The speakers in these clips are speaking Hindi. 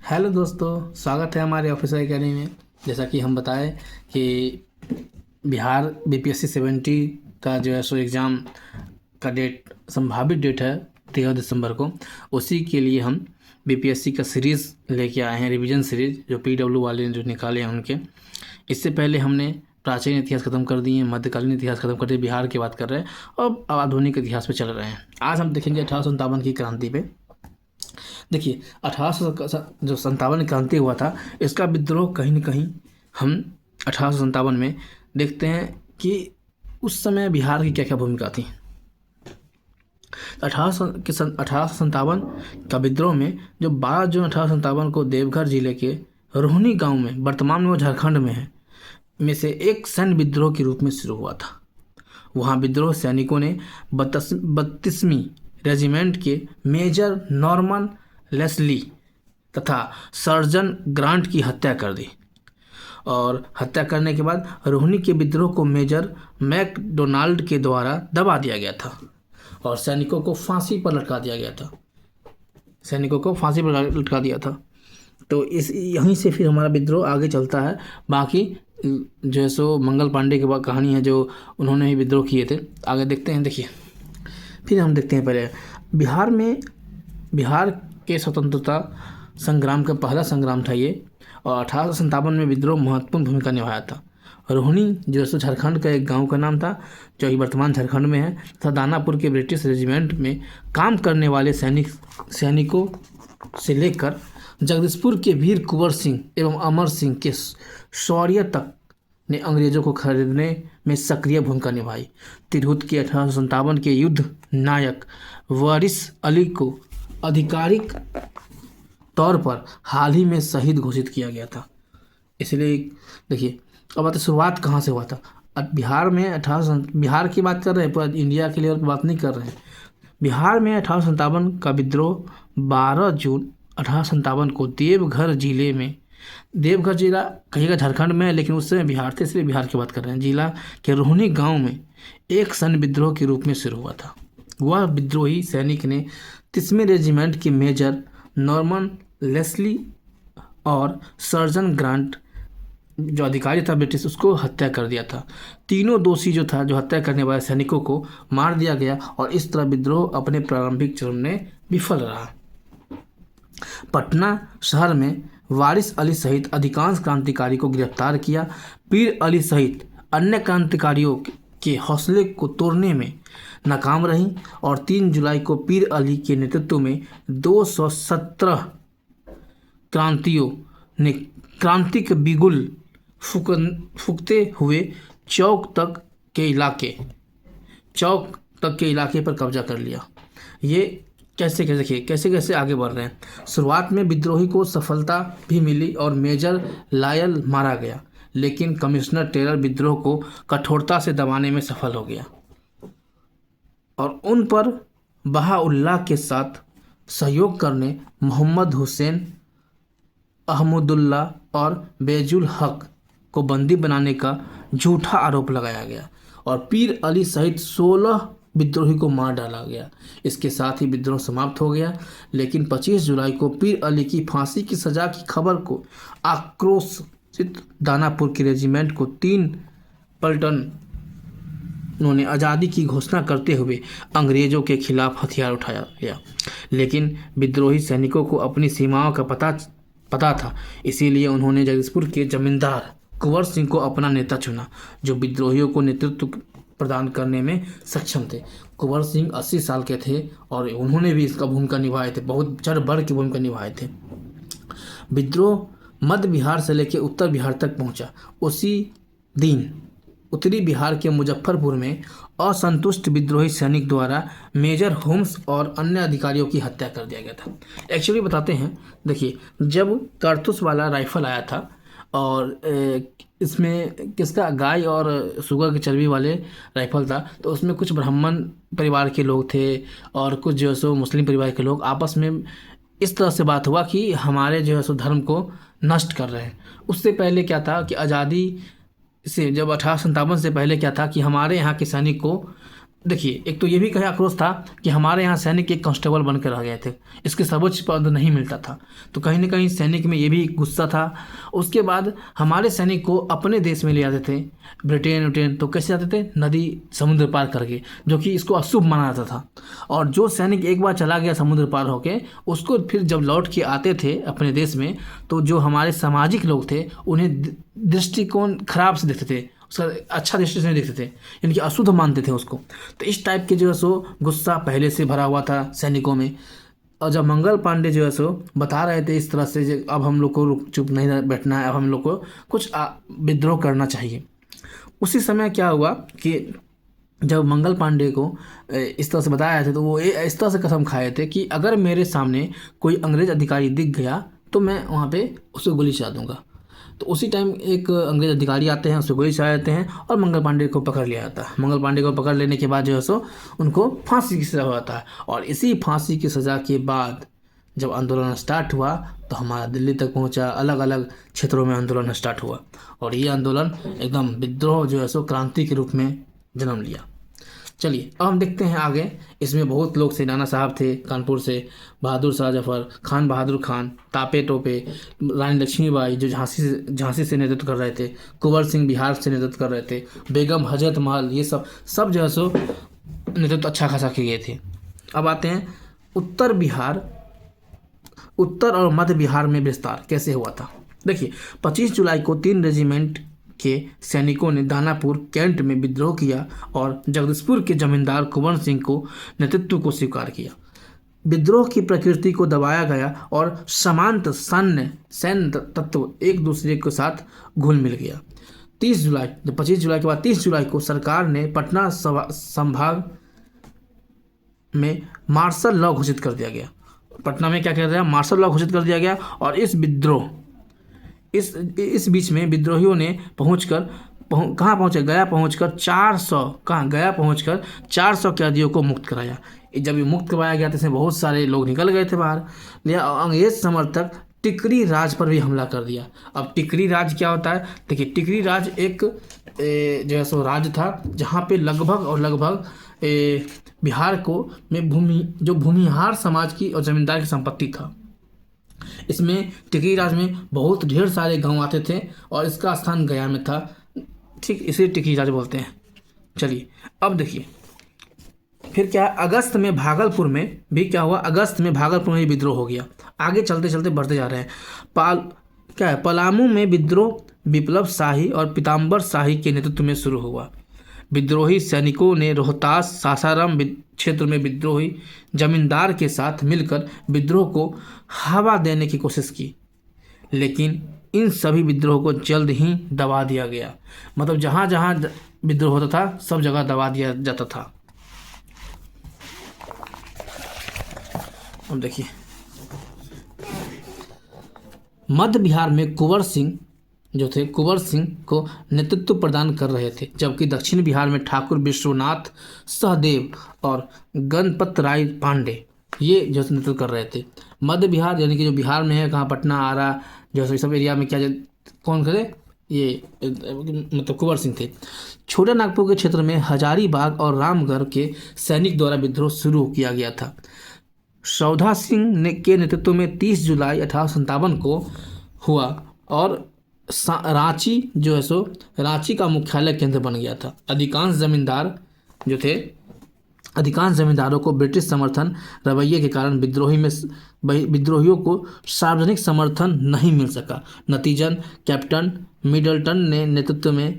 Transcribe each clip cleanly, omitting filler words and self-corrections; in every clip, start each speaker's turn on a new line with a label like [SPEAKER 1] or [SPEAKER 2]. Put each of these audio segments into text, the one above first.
[SPEAKER 1] हेलो दोस्तों, स्वागत है हमारे ऑफिसर एकेडमी में। जैसा कि हम बताएं कि बिहार बीपीएससी 70 का जो है सो एग्ज़ाम का डेट संभावित डेट है 13 दिसंबर को। उसी के लिए हम बीपीएससी का सीरीज़ लेके आए हैं, रिवीजन सीरीज़ जो पीडब्ल्यू वाले ने जो निकाले हैं उनके। इससे पहले हमने प्राचीन इतिहास ख़त्म कर दिए, मध्यकालीन इतिहास ख़त्म कर दिए, बिहार की बात कर रहे हैं और अब आधुनिक इतिहास पे चल रहे हैं। आज हम देखेंगे 1857 की क्रांति पे। देखिए, 1857 क्रांति हुआ था, इसका विद्रोह कहीं न कहीं हम 1857 में देखते हैं कि उस समय बिहार की क्या क्या भूमिका थी। 1857 का विद्रोह में जो 12 जून 1857 को देवघर जिले के रोहनी गांव में, वर्तमान में वो झारखंड में है, में से एक सैन्य विद्रोह के रूप में शुरू हुआ था। वहाँ विद्रोह सैनिकों ने 32वीं रेजिमेंट के मेजर नॉर्मन लेस्ली तथा सर्जन ग्रांट की हत्या कर दी और हत्या करने के बाद रोहिणी के विद्रोह को मेजर मैकडोनाल्ड के द्वारा दबा दिया गया था और सैनिकों को फांसी पर लटका दिया था। तो इस यहीं से फिर हमारा विद्रोह आगे चलता है। बाकी जो है सो मंगल पांडे की कहानी है, जो उन्होंने ही विद्रोह किए थे। आगे देखते हैं। देखिए, फिर हम देखते हैं पहले बिहार के स्वतंत्रता संग्राम का पहला संग्राम था ये, और 1857 में विद्रोह महत्वपूर्ण भूमिका निभाया था। रोहिणी जो है झारखंड का एक गांव का नाम था, जो कि वर्तमान झारखंड में है, तथा दानापुर के ब्रिटिश रेजिमेंट में काम करने वाले सैनिकों से लेकर जगदीशपुर के वीर कुंवर सिंह एवं अमर सिंह के शौर्य तक ने अंग्रेजों को खरीदने में सक्रिय भूमिका निभाई। तिरहुत के 1857 के युद्ध नायक वारिस अली को आधिकारिक तौर पर हाल ही में शहीद घोषित किया गया था। इसलिए देखिए, अब आते शुरुआत कहाँ से हुआ था। अब बिहार में बिहार की बात कर रहे हैं, पूरा इंडिया के लेवल पर बात नहीं कर रहे हैं। बिहार में 1857 का विद्रोह 12 जून 1857 को देवघर जिले में, देवघर जिला कहिएगा झारखंड में है, लेकिन उस समय बिहार थे, इसलिए बिहार की बात कर रहे हैं, जिला के रोहिणी गांव में एक सैन्य विद्रोह के रूप में शुरू हुआ था। वह विद्रोही सैनिक ने 30वें रेजिमेंट के मेजर नॉर्मन लेस्ली और सर्जन ग्रांट जो अधिकारी था ब्रिटिश, उसको हत्या कर दिया था। तीनों दोषी जो हत्या करने वाले सैनिकों को मार दिया गया और इस तरह विद्रोह अपने प्रारंभिक चरण में विफल रहा। पटना शहर में वारिस अली सहित अधिकांश क्रांतिकारी को गिरफ्तार किया। पीर अली सहित अन्य क्रांतिकारियों के हौसले को तोड़ने में नाकाम रही और 3 जुलाई को पीर अली के नेतृत्व में 217 क्रांतियों ने क्रांति के बिगुल फूंकते हुए चौक तक के इलाके पर कब्जा कर लिया। ये कैसे आगे बढ़ रहे हैं। शुरुआत में विद्रोही को सफलता भी मिली और मेजर लायल मारा गया, लेकिन कमिश्नर टेलर विद्रोह को कठोरता से दबाने में सफल हो गया और उन पर बहाउल्लाह के साथ सहयोग करने मोहम्मद हुसैन, अहमदुल्ला और बेजुल हक को बंदी बनाने का झूठा आरोप लगाया गया और पीर अली सहित 16 विद्रोही को मार डाला गया। इसके साथ ही विद्रोह समाप्त हो गया, लेकिन 25 जुलाई को पीर अली की फांसी की सज़ा की खबर को आक्रोशित दानापुर के रेजिमेंट को 3 पलटन उन्होंने आज़ादी की घोषणा करते हुए अंग्रेज़ों के खिलाफ हथियार उठाया गया। लेकिन विद्रोही सैनिकों को अपनी सीमाओं का पता था, इसीलिए उन्होंने जगदीशपुर के जमींदार कुंवर सिंह को अपना नेता चुना, जो विद्रोहियों को नेतृत्व प्रदान करने में सक्षम थे। कुंवर सिंह 80 साल के थे और उन्होंने भी इसका भूमिका निभाए थे, बहुत चढ़ बढ़ की भूमिका निभाए थे। विद्रोह मध्य बिहार से लेकर उत्तर बिहार तक पहुंचा। उसी दिन उत्तरी बिहार के मुजफ्फरपुर में असंतुष्ट विद्रोही सैनिक द्वारा मेजर होम्स और अन्य अधिकारियों की हत्या कर दिया गया था। एक्चुअली बताते हैं, देखिए, जब कारतूस वाला राइफल आया था और इसमें किसका, गाय और सुगर की चर्बी वाले राइफल था, तो उसमें कुछ ब्राह्मण परिवार के लोग थे और कुछ जो है सो मुस्लिम परिवार के लोग आपस में इस तरह से बात हुआ कि हमारे जो है सो धर्म को नष्ट कर रहे हैं। उससे पहले क्या था कि आज़ादी से जब 1857 से पहले क्या था कि हमारे यहाँ के सैनिक को देखिए, एक तो ये भी कहा आक्रोश था कि हमारे यहाँ सैनिक एक कांस्टेबल बन के रह गए थे, इसके सर्वोच्च पद नहीं मिलता था, तो कहीं ना कहीं सैनिक में ये भी गुस्सा था। उसके बाद हमारे सैनिक को अपने देश में ले आते थे, ब्रिटेन तो कैसे आते थे, नदी समुद्र पार करके, जो कि इसको अशुभ माना जाता था। और जो सैनिक एक बार चला गया समुद्र पार होके, उसको फिर जब लौट के आते थे अपने देश में, तो जो हमारे सामाजिक लोग थे उन्हें दृष्टिकोण खराब से देखते थे, उसका अच्छा दृष्टि से नहीं देखते थे, यानी कि अशुद्ध मानते थे उसको। तो इस टाइप के जो है सो गुस्सा पहले से भरा हुआ था सैनिकों में। और जब मंगल पांडे जो है सो बता रहे थे इस तरह से, अब हम लोग को चुप नहीं बैठना है, अब हम लोग को कुछ विद्रोह करना चाहिए। उसी समय क्या हुआ कि जब मंगल पांडे को इस तरह से बताया थे, तो वो इस तरह से कसम खाए थे कि अगर मेरे सामने कोई अंग्रेज अधिकारी दिख गया तो मैं वहाँ पे उसे गोली चला दूंगा। तो उसी टाइम एक अंग्रेज अधिकारी आते हैं, उसे गोली चला देते हैं और मंगल पांडे को पकड़ लिया जाता है। मंगल पांडे को पकड़ लेने के बाद जो है सो उनको फांसी की सज़ा हो जाता है। और इसी फांसी की सज़ा के बाद जब आंदोलन स्टार्ट हुआ तो हमारा दिल्ली तक पहुंचा, अलग अलग क्षेत्रों में आंदोलन स्टार्ट हुआ और ये आंदोलन एकदम विद्रोह जो है सो क्रांति के रूप में जन्म लिया। चलिए अब हम देखते हैं आगे। इसमें बहुत लोग थे, नाना साहब थे कानपुर से, बहादुर शाह जफर, खान बहादुर खान, तापे टोपे, रानी लक्ष्मीबाई जो झांसी से नेतृत्व कर रहे थे, कुंवर सिंह बिहार से नेतृत्व कर रहे थे, बेगम हजरत महल, ये सब जो है सो नेतृत्व अच्छा खासा किए थे। अब आते हैं उत्तर और मध्य बिहार में विस्तार कैसे हुआ था। देखिए 25 जुलाई को 3 रेजिमेंट के सैनिकों ने दानापुर कैंट में विद्रोह किया और जगदीशपुर के जमींदार कुंवर सिंह को नेतृत्व को स्वीकार किया। विद्रोह की प्रकृति को दबाया गया और समांत सैन्य तत्व एक दूसरे के साथ घुल मिल गया। 25 जुलाई के बाद 30 जुलाई को सरकार ने पटना संभाग में मार्शल लॉ घोषित कर दिया गया। पटना में क्या कर दिया, मार्शल लॉ घोषित कर दिया गया। और इस बीच में विद्रोहियों ने कहाँ पहुँचे, गया पहुँचकर 400 कैदियों को मुक्त कराया। जब ये मुक्त करवाया गया तो इसमें बहुत सारे लोग निकल गए थे बाहर, लिया अंग्रेज समर्थक टिकरी राज पर भी हमला कर दिया। अब टिकरी राज क्या होता है, देखिए टिकरी राज एक जो है सो राज था जहाँ पे लगभग बिहार में भूमिहार समाज की और जमींदार की संपत्ति था। इसमें टिकरी राज में बहुत ढेर सारे गांव आते थे और इसका स्थान गया में था, ठीक, इसे टिकरी राज बोलते हैं। चलिए अब देखिए फिर क्या, अगस्त में भागलपुर में भी क्या हुआ, अगस्त में भागलपुर में भी विद्रोह हो गया। आगे चलते चलते बढ़ते जा रहे हैं। पलामू में विद्रोह विप्लव शाही और पीताम्बर शाही के नेतृत्व में शुरू हुआ। विद्रोही सैनिकों ने रोहतास सासाराम क्षेत्र में विद्रोही जमींदार के साथ मिलकर विद्रोह को हवा देने की कोशिश की, लेकिन इन सभी विद्रोह को जल्द ही दबा दिया गया। मतलब जहाँ जहाँ विद्रोह होता था सब जगह दबा दिया जाता था। अब देखिए मध्य बिहार में कुंवर सिंह को नेतृत्व प्रदान कर रहे थे, जबकि दक्षिण बिहार में ठाकुर विश्वनाथ सहदेव और गणपत राय पांडे ये जो नेतृत्व कर रहे थे। मध्य बिहार यानी कि जो बिहार में है, कहाँ पटना, आरा, जो सब एरिया में क्या कौन करे, ये मतलब कुंवर सिंह थे। छोटा नागपुर के क्षेत्र में हजारीबाग और रामगढ़ के सैनिक द्वारा विद्रोह शुरू किया गया था। सौधा सिंह के नेतृत्व में 30 जुलाई 1857 को हुआ और रांची जो है सो रांची का मुख्यालय केंद्र बन गया था। अधिकांश जमींदारों को ब्रिटिश समर्थन रवैये के कारण विद्रोहियों को सार्वजनिक समर्थन नहीं मिल सका। नतीजन कैप्टन मिडलटन ने नेतृत्व में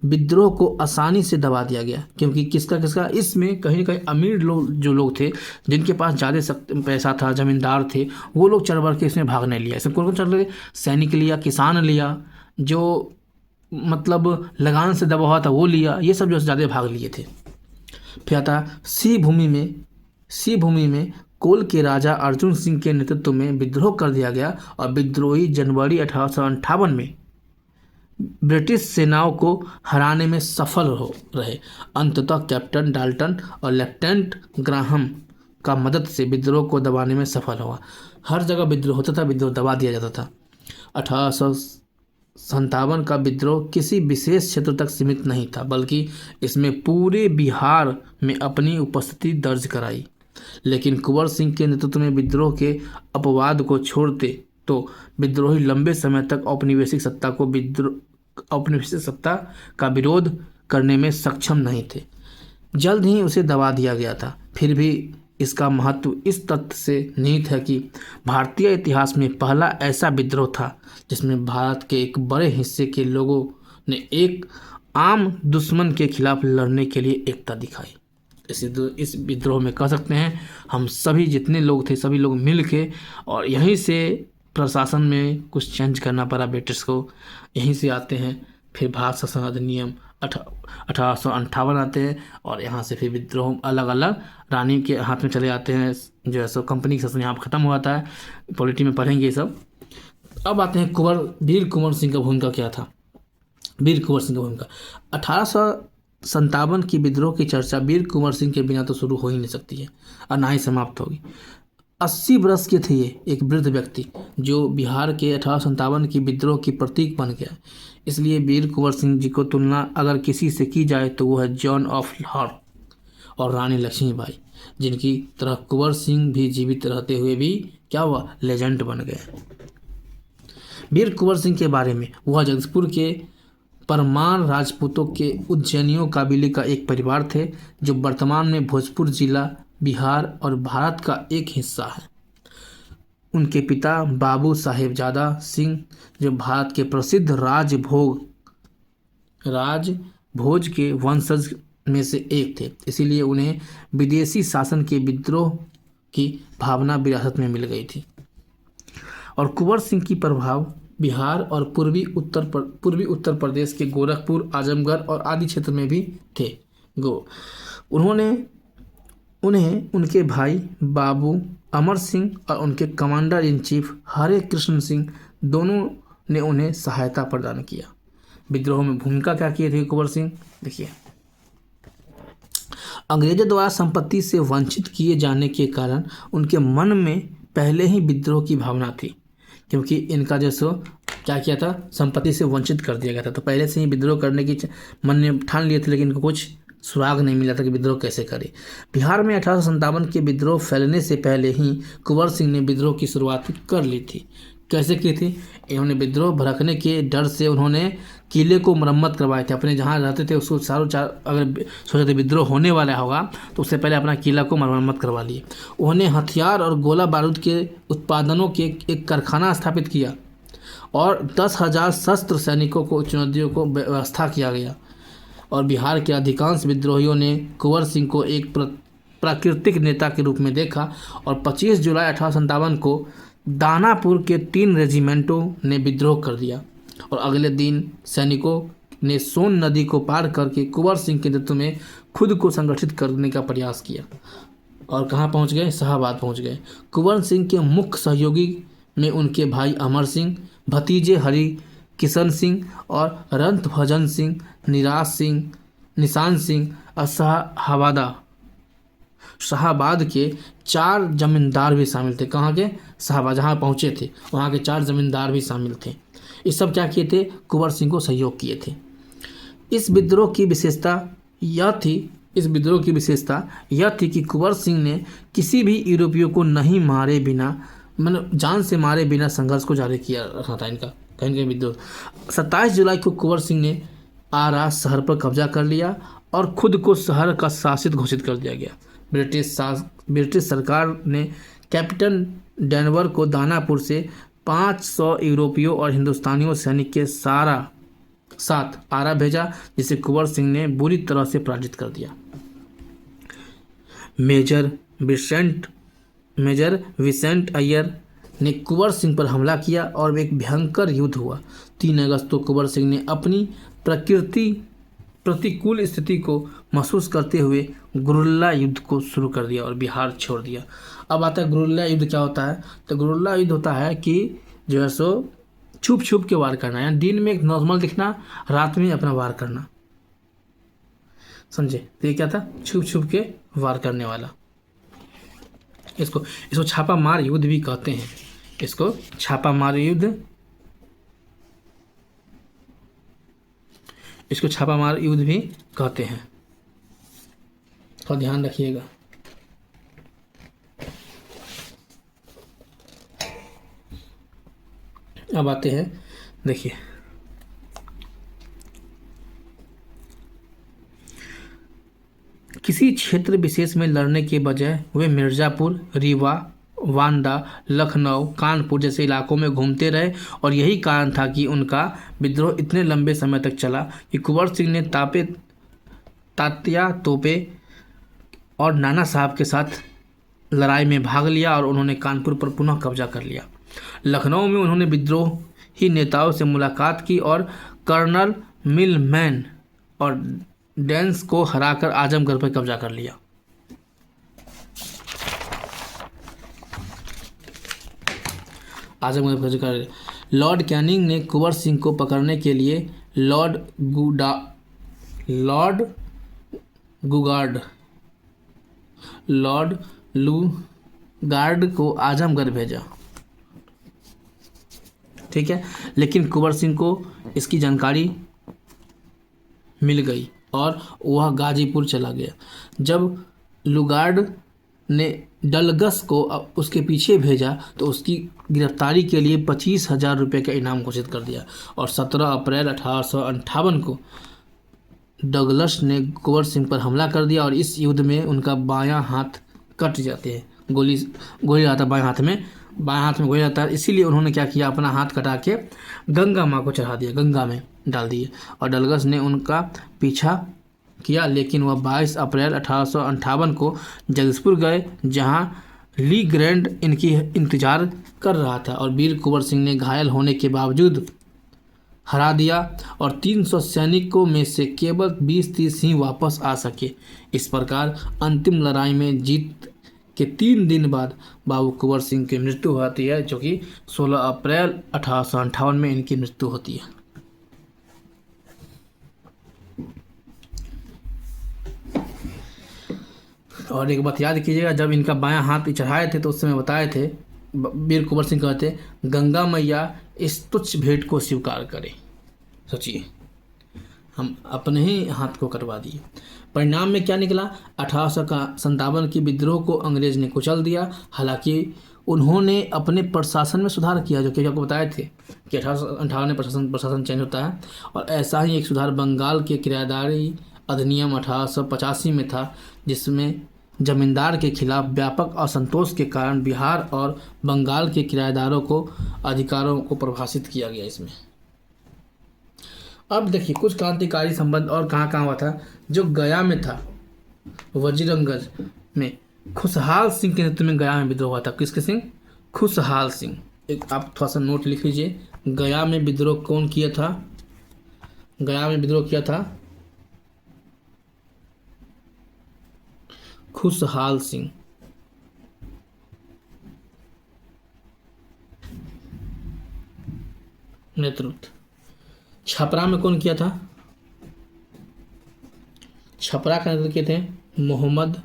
[SPEAKER 1] विद्रोह को आसानी से दबा दिया गया, क्योंकि किसका इसमें कहीं ना कहीं अमीर लोग थे, जिनके पास ज़्यादा पैसा था, जमींदार थे, वो लोग चढ़ बढ़ के इसमें भाग नहीं लिया। इसमें कौन चढ़ रहे, सैनिक लिया, किसान लिया, जो मतलब लगान से दबा हुआ था वो लिया, ये सब जो ज़्यादा भाग लिए थे। फिर आता सी भूमि में कोल के राजा अर्जुन सिंह के नेतृत्व में विद्रोह कर दिया गया और विद्रोही जनवरी 1858 में ब्रिटिश सेनाओं को हराने में सफल रहे। अंततः कैप्टन डाल्टन और लेफ्टिनेंट ग्राहम का मदद से विद्रोह को दबाने में सफल हुआ। हर जगह विद्रोह होता था, विद्रोह दबा दिया जाता था। 57 का विद्रोह किसी विशेष क्षेत्र तक सीमित नहीं था, बल्कि इसमें पूरे बिहार में अपनी उपस्थिति दर्ज कराई। लेकिन कुंवर सिंह के नेतृत्व में विद्रोह के अपवाद को छोड़ते तो विद्रोही लंबे समय तक औपनिवेशिक सत्ता का विरोध करने में सक्षम नहीं थे। जल्द ही उसे दबा दिया गया था। फिर भी इसका महत्व इस तथ्य से निहित है कि भारतीय इतिहास में पहला ऐसा विद्रोह था जिसमें भारत के एक बड़े हिस्से के लोगों ने एक आम दुश्मन के खिलाफ लड़ने के लिए एकता दिखाई। इस विद्रोह में कह सकते हैं हम सभी जितने लोग थे सभी लोग मिल के, और यहीं से प्रशासन में कुछ चेंज करना पड़ा ब्रिटिश को, यहीं से आते हैं। फिर भारत शासन अधिनियम 1858 आते हैं और यहाँ से फिर विद्रोह अलग अलग रानी के हाथ में चले आते हैं, जो है सो कंपनी का शासन यहाँ पर ख़त्म हो जाता है। पॉलिटी में पढ़ेंगे ये सब। अब आते हैं वीर कुंवर सिंह का भूमिका क्या था। वीर कुंवर सिंह का भूमिका 1857 की विद्रोह की चर्चा वीर कुंवर सिंह के बिना तो शुरू हो ही नहीं सकती है और ना ही समाप्त होगी। 80 वर्ष के थे ये, एक वृद्ध व्यक्ति जो बिहार के 1857 की विद्रोह की प्रतीक बन गया। इसलिए वीर कुंवर सिंह जी को तुलना अगर किसी से की जाए तो वो है जॉन ऑफ आर्क और रानी लक्ष्मीबाई, जिनकी तरह कुंवर सिंह भी जीवित रहते हुए भी क्या हुआ, लेजेंड बन गए। वीर कुंवर सिंह के बारे में, वह जगदीशपुर के परमार राजपूतों के उज्जैनियों काबिली का एक परिवार थे जो वर्तमान में भोजपुर जिला बिहार और भारत का एक हिस्सा है। उनके पिता बाबू साहेबजादा सिंह जो भारत के प्रसिद्ध राजभोज के वंशज में से एक थे, इसीलिए उन्हें विदेशी शासन के विद्रोह की भावना विरासत में मिल गई थी। और कुंवर सिंह की प्रभाव बिहार और पूर्वी उत्तर प्रदेश के गोरखपुर, आजमगढ़ और आदि क्षेत्र में भी थे। उन्हें उनके भाई बाबू अमर सिंह और उनके कमांडर इन चीफ हरे कृष्ण सिंह दोनों ने उन्हें सहायता प्रदान किया। विद्रोह में भूमिका क्या किए थे कुंवर सिंह, देखिए। अंग्रेजों द्वारा संपत्ति से वंचित किए जाने के कारण उनके मन में पहले ही विद्रोह की भावना थी, क्योंकि इनका जैसो क्या किया था, संपत्ति से वंचित कर दिया गया था। तो पहले से ही विद्रोह करने की मन ने ठान लिए थे, लेकिन इनको कुछ सुराग नहीं मिला था कि विद्रोह कैसे करे। बिहार में 1857 के विद्रोह फैलने से पहले ही कुंवर सिंह ने विद्रोह की शुरुआत कर ली थी। कैसे की थी, इन्होंने विद्रोह भड़कने के डर से उन्होंने किले को मरम्मत करवाए थे। अपने जहाँ रहते थे उसको अगर सोचे थे विद्रोह होने वाला होगा तो उससे पहले अपना किला को मरम्मत करवा लिए। उन्होंने हथियार और गोला बारूद के उत्पादनों के एक कारखाना स्थापित किया और 10,000 शस्त्र सैनिकों को चुनौतियों को व्यवस्था किया गया। और बिहार के अधिकांश विद्रोहियों ने कुंवर सिंह को एक प्राकृतिक नेता के रूप में देखा और 25 जुलाई 1857 को दानापुर के 3 रेजिमेंटों ने विद्रोह कर दिया और अगले दिन सैनिकों ने सोन नदी को पार करके कुंवर सिंह के नेतृत्व में खुद को संगठित करने का प्रयास किया और कहाँ पहुँच गए, शाहाबाद पहुँच गए। कुंवर सिंह के मुख्य सहयोगी में उनके भाई अमर सिंह, भतीजे हरि किशन सिंह और रंत भजन सिंह, निशान सिंह और शाहाबाद के 4 जमींदार भी शामिल थे। कहाँ के, शाहाबाद जहाँ पहुँचे थे वहाँ के 4 जमींदार भी शामिल थे। इस सब क्या किए थे, कुंवर सिंह को सहयोग किए थे। इस विद्रोह की विशेषता यह थी कि कुंवर सिंह ने किसी भी यूरोपियों को नहीं मारे बिना, मतलब जान से मारे बिना संघर्ष को जारी किया रखा था इनका कहीं विद्रोह। 27 जुलाई को कुंवर सिंह ने आरा शहर पर कब्जा कर लिया और खुद को शहर का शासित घोषित कर दिया गया। ब्रिटिश सरकार ने कैप्टन डेनवर को दानापुर से 500 यूरोपियों और हिंदुस्तानियों सैनिक के साथ आरा भेजा, जिसे कुंवर सिंह ने बुरी तरह से पराजित कर दिया। मेजर विसेंट अय्यर ने कुंवर सिंह पर हमला किया और एक भयंकर युद्ध हुआ। 3 अगस्त को कुंवर सिंह ने अपनी प्रतिकूल स्थिति को महसूस करते हुए गुरिल्ला युद्ध को शुरू कर दिया और बिहार छोड़ दिया। अब आता है गुरिल्ला युद्ध क्या होता है, तो गुरिल्ला युद्ध होता है कि जो है सो छुप छुप के वार करना, यानी दिन में एक नॉर्मल दिखना, रात में अपना वार करना, समझे। तो ये क्या था, छुप छुप के वार करने वाला। इसको छापा मार युद्ध भी कहते हैं। इसको छापा मार युद्ध इसको छापामार युद्ध भी कहते हैं, और ध्यान रखिएगा। अब आते हैं, देखिए किसी क्षेत्र विशेष में लड़ने के बजाय वे मिर्ज़ापुर, रीवा, वांदा, लखनऊ, कानपुर जैसे इलाकों में घूमते रहे और यही कारण था कि उनका विद्रोह इतने लंबे समय तक चला कि कुंवर सिंह ने तात्या तोपे और नाना साहब के साथ लड़ाई में भाग लिया और उन्होंने कानपुर पर पुनः कब्जा कर लिया। लखनऊ में उन्होंने विद्रोही नेताओं से मुलाकात की और कर्नल मिलमैन और डेंस को हराकर आजमगढ़ पर कब्जा कर लिया। आजमगढ़ पर कब्जा कर लिया। लॉर्ड कैनिंग ने कुंवर सिंह को पकड़ने के लिए लॉर्ड लुगार्ड को आजमगढ़ भेजा। ठीक है, लेकिन कुंवर सिंह को इसकी जानकारी मिल गई और वह गाजीपुर चला गया। जब लुगार्ड ने डलगस को उसके पीछे भेजा तो उसकी गिरफ्तारी के लिए 25,000 रुपये का इनाम घोषित कर दिया और 17 अप्रैल 1858 को डगलस ने कुंवर सिंह पर हमला कर दिया और इस युद्ध में उनका बायां हाथ कट जाते हैं। गोली आता बाएं हाथ में गोली आता है, इसीलिए उन्होंने क्या किया, अपना हाथ कटा के गंगा माँ को चढ़ा दिया, गंगा में डाल दिए और डलगस ने उनका पीछा किया। लेकिन वह 22 अप्रैल 1858 को जगदीशपुर गए जहां ली ग्रैंड इनकी इंतजार कर रहा था और वीर कुंवर सिंह ने घायल होने के बावजूद हरा दिया और 300 सैनिकों में से केवल 20-30 ही वापस आ सके। इस प्रकार अंतिम लड़ाई में जीत के 3 दिन बाद बाबू कुंवर सिंह की मृत्यु होती है, जो कि 16 अप्रैल 1858 में इनकी मृत्यु होती है। और एक बात याद कीजिएगा, जब इनका बायां हाथ चढ़ाए थे तो उस समय बताए थे वीर कुंवर सिंह कहते, गंगा मैया इस तुच्छ भेंट को स्वीकार करें। सोचिए, हम अपने ही हाथ को कटवा दिए। परिणाम में क्या निकला, 1857 की विद्रोह को अंग्रेज ने कुचल दिया। हालांकि उन्होंने अपने प्रशासन में सुधार किया, जो कि आपको बताए थे कि 1858 में प्रशासन चेंज होता है, और ऐसा ही एक सुधार बंगाल के किराएदारी अधिनियम 1885 में था, जिसमें जमींदार के खिलाफ व्यापक असंतोष के कारण बिहार और बंगाल के किराएदारों को अधिकारों को परिभाषित किया गया इसमें। अब देखिए कुछ क्रांतिकारी संबंध और कहाँ कहाँ हुआ था। जो गया में था, वजीरगंज में खुशहाल सिंह के नेतृत्व में गया में विद्रोह हुआ था। किसके सिंह? खुशहाल सिंह। एक आप थोड़ा सा नोट लिख लीजिए, गया में विद्रोह कौन किया था? गया में विद्रोह किया था खुशहाल सिंह। नेतृत्व। छपरा में कौन किया था? छपरा का नेतृत्व किए थे मोहम्मद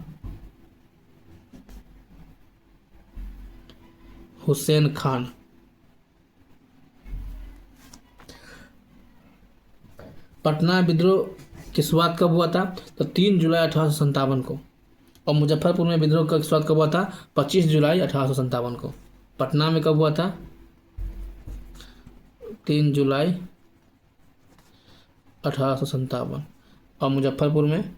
[SPEAKER 1] हुसैन खान। पटना विद्रोह की शुरुआत कब हुआ था? तो 3 जुलाई 1857 को। और मुजफ्फरपुर में विद्रोह की शुरुआत कब हुआ था? 25 जुलाई 1857 को। पटना में कब हुआ था? 3 जुलाई 1857। और मुजफ्फरपुर में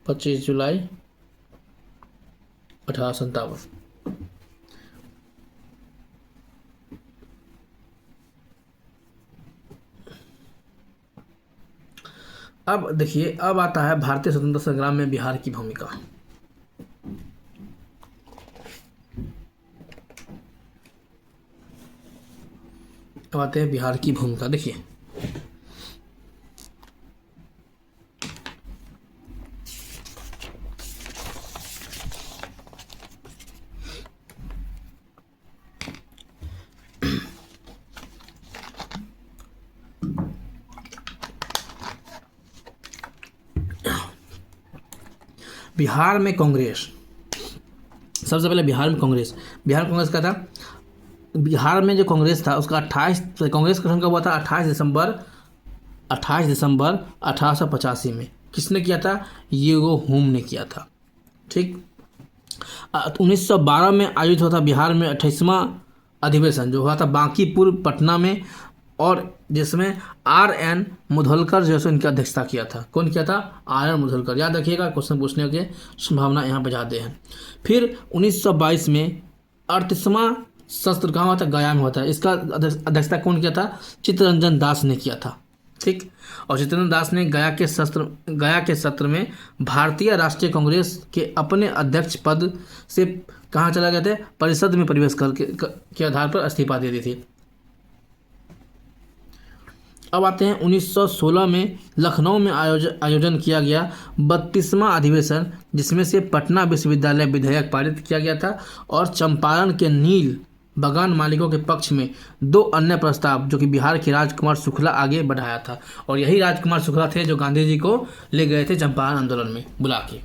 [SPEAKER 1] 25 जुलाई 1857। अब देखिए, अब आता है भारतीय स्वतंत्रता संग्राम में बिहार की भूमिका। अब आते हैं बिहार की भूमिका। देखिए बिहार में कांग्रेस, सबसे पहले बिहार में कांग्रेस का था बिहार में जो कांग्रेस था उसका कांग्रेस का गठन कब हुआ था? 28 दिसंबर 1885 में। किसने किया था? यूगो हुम ने किया था। ठीक। 1912 में आयोजित हुआ था बिहार में 28वां अधिवेशन, जो हुआ था बांकीपुर पटना में, और जिसमें RN मुधोलकर जो है इनकी अध्यक्षता किया था। कौन किया था? RN मुधोलकर। याद रखिएगा, क्वेश्चन पूछने की संभावना यहाँ पर ज़्यादा है। फिर 1922 में 38वां सत्र कहाँ हुआ था? गया में हुआ था। इसका अध्यक्षता कौन किया था? चित्तरंजन दास ने किया था। ठीक। और चित्तरंजन दास ने गया के सत्र में भारतीय राष्ट्रीय कांग्रेस के अपने अध्यक्ष पद से कहाँ चला गए थे? परिषद में प्रवेश के आधार पर इस्तीफा दे दी थी। अब आते हैं 1916 में लखनऊ में आयोजन किया गया 32वां अधिवेशन, जिसमें से पटना विश्वविद्यालय विधेयक पारित किया गया था, और चंपारण के नील बगान मालिकों के पक्ष में 2 अन्य प्रस्ताव जो कि बिहार के राजकुमार शुक्ला आगे बढ़ाया था। और यही राजकुमार शुक्ला थे जो गांधी जी को ले गए थे चंपारण आंदोलन में बुला के।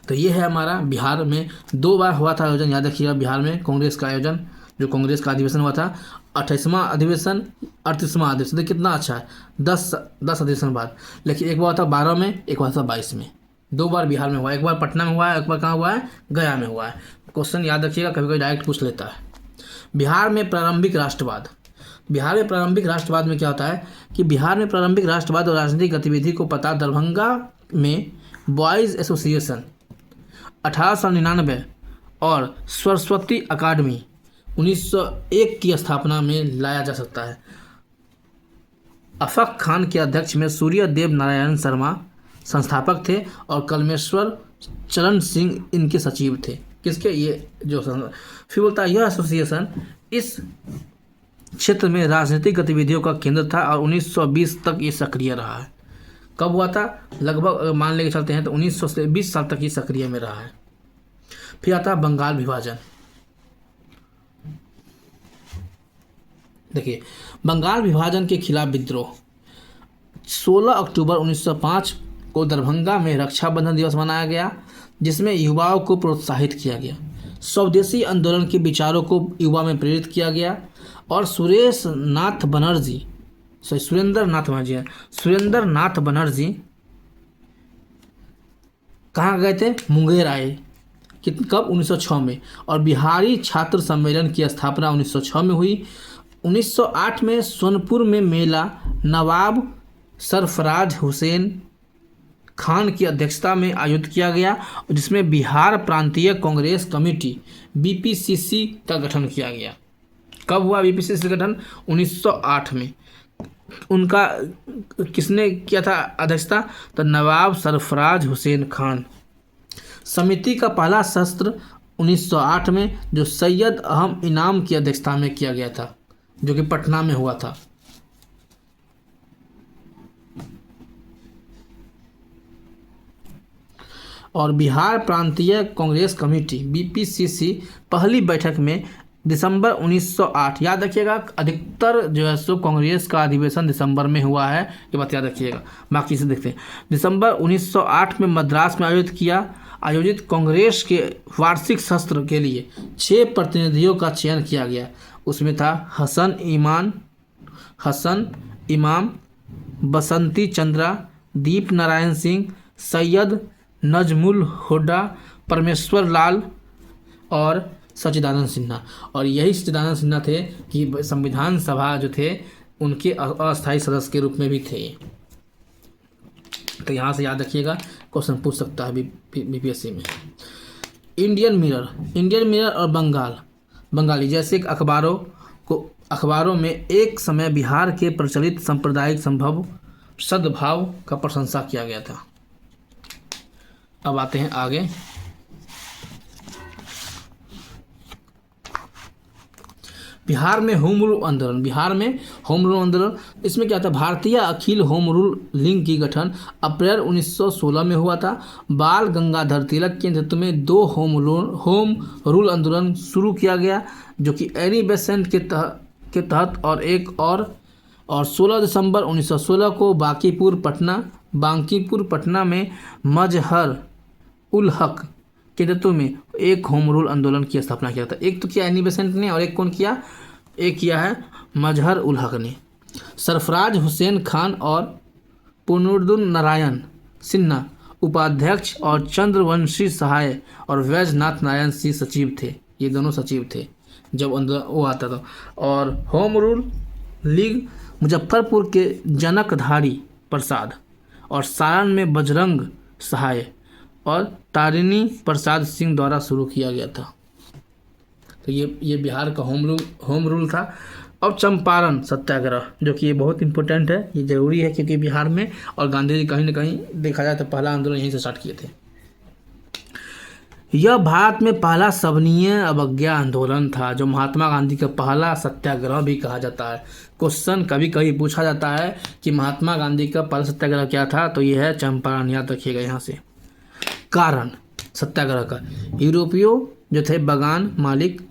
[SPEAKER 1] तो ये है हमारा बिहार में 2 बार हुआ था आयोजन। याद रखिएगा, बिहार में कांग्रेस का आयोजन, जो कांग्रेस का अधिवेशन हुआ था, 28वां अधिवेशन, 38वां अधिवेशन। देखिए कितना अच्छा है, 10 अधिवेशन बाद। लेकिन एक बार हुआ था 12 में, एक बार था 22 में। 2 बार बिहार में हुआ, एक बार पटना में हुआ है, एक बार कहाँ हुआ है? गया में हुआ है। क्वेश्चन याद रखिएगा, कभी कभी डायरेक्ट पूछ लेता है। बिहार में प्रारंभिक राष्ट्रवाद। बिहार में प्रारंभिक राष्ट्रवाद में क्या होता है कि बिहार में प्रारंभिक राष्ट्रवाद और राजनीतिक गतिविधि को पता दरभंगा में बॉयज़ एसोसिएशन 1899 और सरस्वती अकादमी 1901 की स्थापना में लाया जा सकता है। अफक खान के अध्यक्ष में सूर्य देव नारायण शर्मा संस्थापक थे और कलमेश्वर चरण सिंह इनके सचिव थे। किसके? ये जो फिर बोलता है यह एसोसिएशन इस क्षेत्र में राजनीतिक गतिविधियों का केंद्र था और 1920 तक ये सक्रिय रहा है। कब हुआ था? लगभग मान लेके चलते हैं तो 1900 से 20 साल तक ये सक्रिय में रहा है। फिर आता है बंगाल विभाजन। देखिए, बंगाल विभाजन के खिलाफ विद्रोह 16 अक्टूबर 1905 को दरभंगा में रक्षाबंधन दिवस मनाया गया, जिसमें युवाओं को प्रोत्साहित किया गया। स्वदेशी आंदोलन के विचारों को युवा में प्रेरित किया गया और सुरेंद्र नाथ बनर्जी कहाँ गए थे? मुंगेर आए। कब? 1906 में। और बिहारी छात्र सम्मेलन की स्थापना 1906 में हुई। 1908 में सोनपुर में मेला नवाब सरफराज हुसैन खान की अध्यक्षता में आयोजित किया गया, जिसमें बिहार प्रांतीय कांग्रेस कमेटी BPCC का गठन किया गया। कब हुआ BPCC गठन? 1908 में। उनका किसने किया था अध्यक्षता? तो नवाब सरफराज हुसैन खान। समिति का पहला सत्र 1908 में जो सैयद अहम इनाम की अध्यक्षता में किया गया था, जो कि पटना में हुआ था। और बिहार प्रांतीय कांग्रेस कमेटी BPCC पहली बैठक में दिसंबर 1908। याद रखिएगा, अधिकतर जो है सो कांग्रेस का अधिवेशन दिसंबर में हुआ है, ये बात याद रखिएगा। बाकी से देखते हैं। दिसंबर 1908 में मद्रास में आयोजित कांग्रेस के वार्षिक सत्र के लिए 6 प्रतिनिधियों का चयन किया गया। उसमें था हसन इमाम, बसंती चंद्रा, दीप नारायण सिंह, सैयद नजमुल हुड्डा, परमेश्वर लाल और सच्चिदानंद सिन्हा। और यही सच्चिदानंद सिन्हा थे कि संविधान सभा जो थे उनके अस्थायी सदस्य के रूप में भी थे। तो यहाँ से याद रखिएगा, क्वेश्चन पूछ सकता है BPSC में। इंडियन मिरर और बंगाली जैसे अखबारों में एक समय बिहार के प्रचलित सांप्रदायिक सद्भाव का प्रशंसा किया गया था। अब आते हैं आगे। बिहार में होम रूल आंदोलन। इसमें क्या था? भारतीय अखिल होम रूल लीग की गठन अप्रैल 1916 में हुआ था। बाल गंगाधर तिलक के नेतृत्व में 2 होम रूल आंदोलन शुरू किया गया, जो कि एनी बेसेंट के तहत और 16 दिसंबर 1916 को बांकीपुर पटना में मजहर उल हक के नेतृत्व में एक होम रूल आंदोलन की स्थापना किया था। एक तो किया एनी बेसेंट ने और एक कौन किया, एक किया है मजहर उल हक ने। सरफराज हुसैन खान और पूर्णुद्दीन नारायण सिन्हा उपाध्यक्ष और चंद्रवंशी सहाय और वैजनाथ नारायण सिंह सचिव थे। ये दोनों सचिव थे जब अंदर वो आता था। और होम रूल लीग मुजफ्फरपुर के जनकधारी प्रसाद और सारण में बजरंग सहाय और तारिणी प्रसाद सिंह द्वारा शुरू किया गया था। तो ये बिहार का होम रूल था। अब चंपारण सत्याग्रह, जो कि ये बहुत इंपॉर्टेंट है, ये ज़रूरी है क्योंकि बिहार में और गांधी जी कहीं ना कहीं देखा जाए तो पहला आंदोलन यहीं से स्टार्ट किए थे। यह भारत में पहला सवनीय अवज्ञा आंदोलन था, जो महात्मा गांधी का पहला सत्याग्रह भी कहा जाता है। क्वेश्चन कभी कभी पूछा जाता है कि महात्मा गांधी का पहला सत्याग्रह क्या था, तो यह है चंपारण, याद रखिएगा यहाँ से। कारण सत्याग्रह का, यूरोपियों जो थे बागान मालिक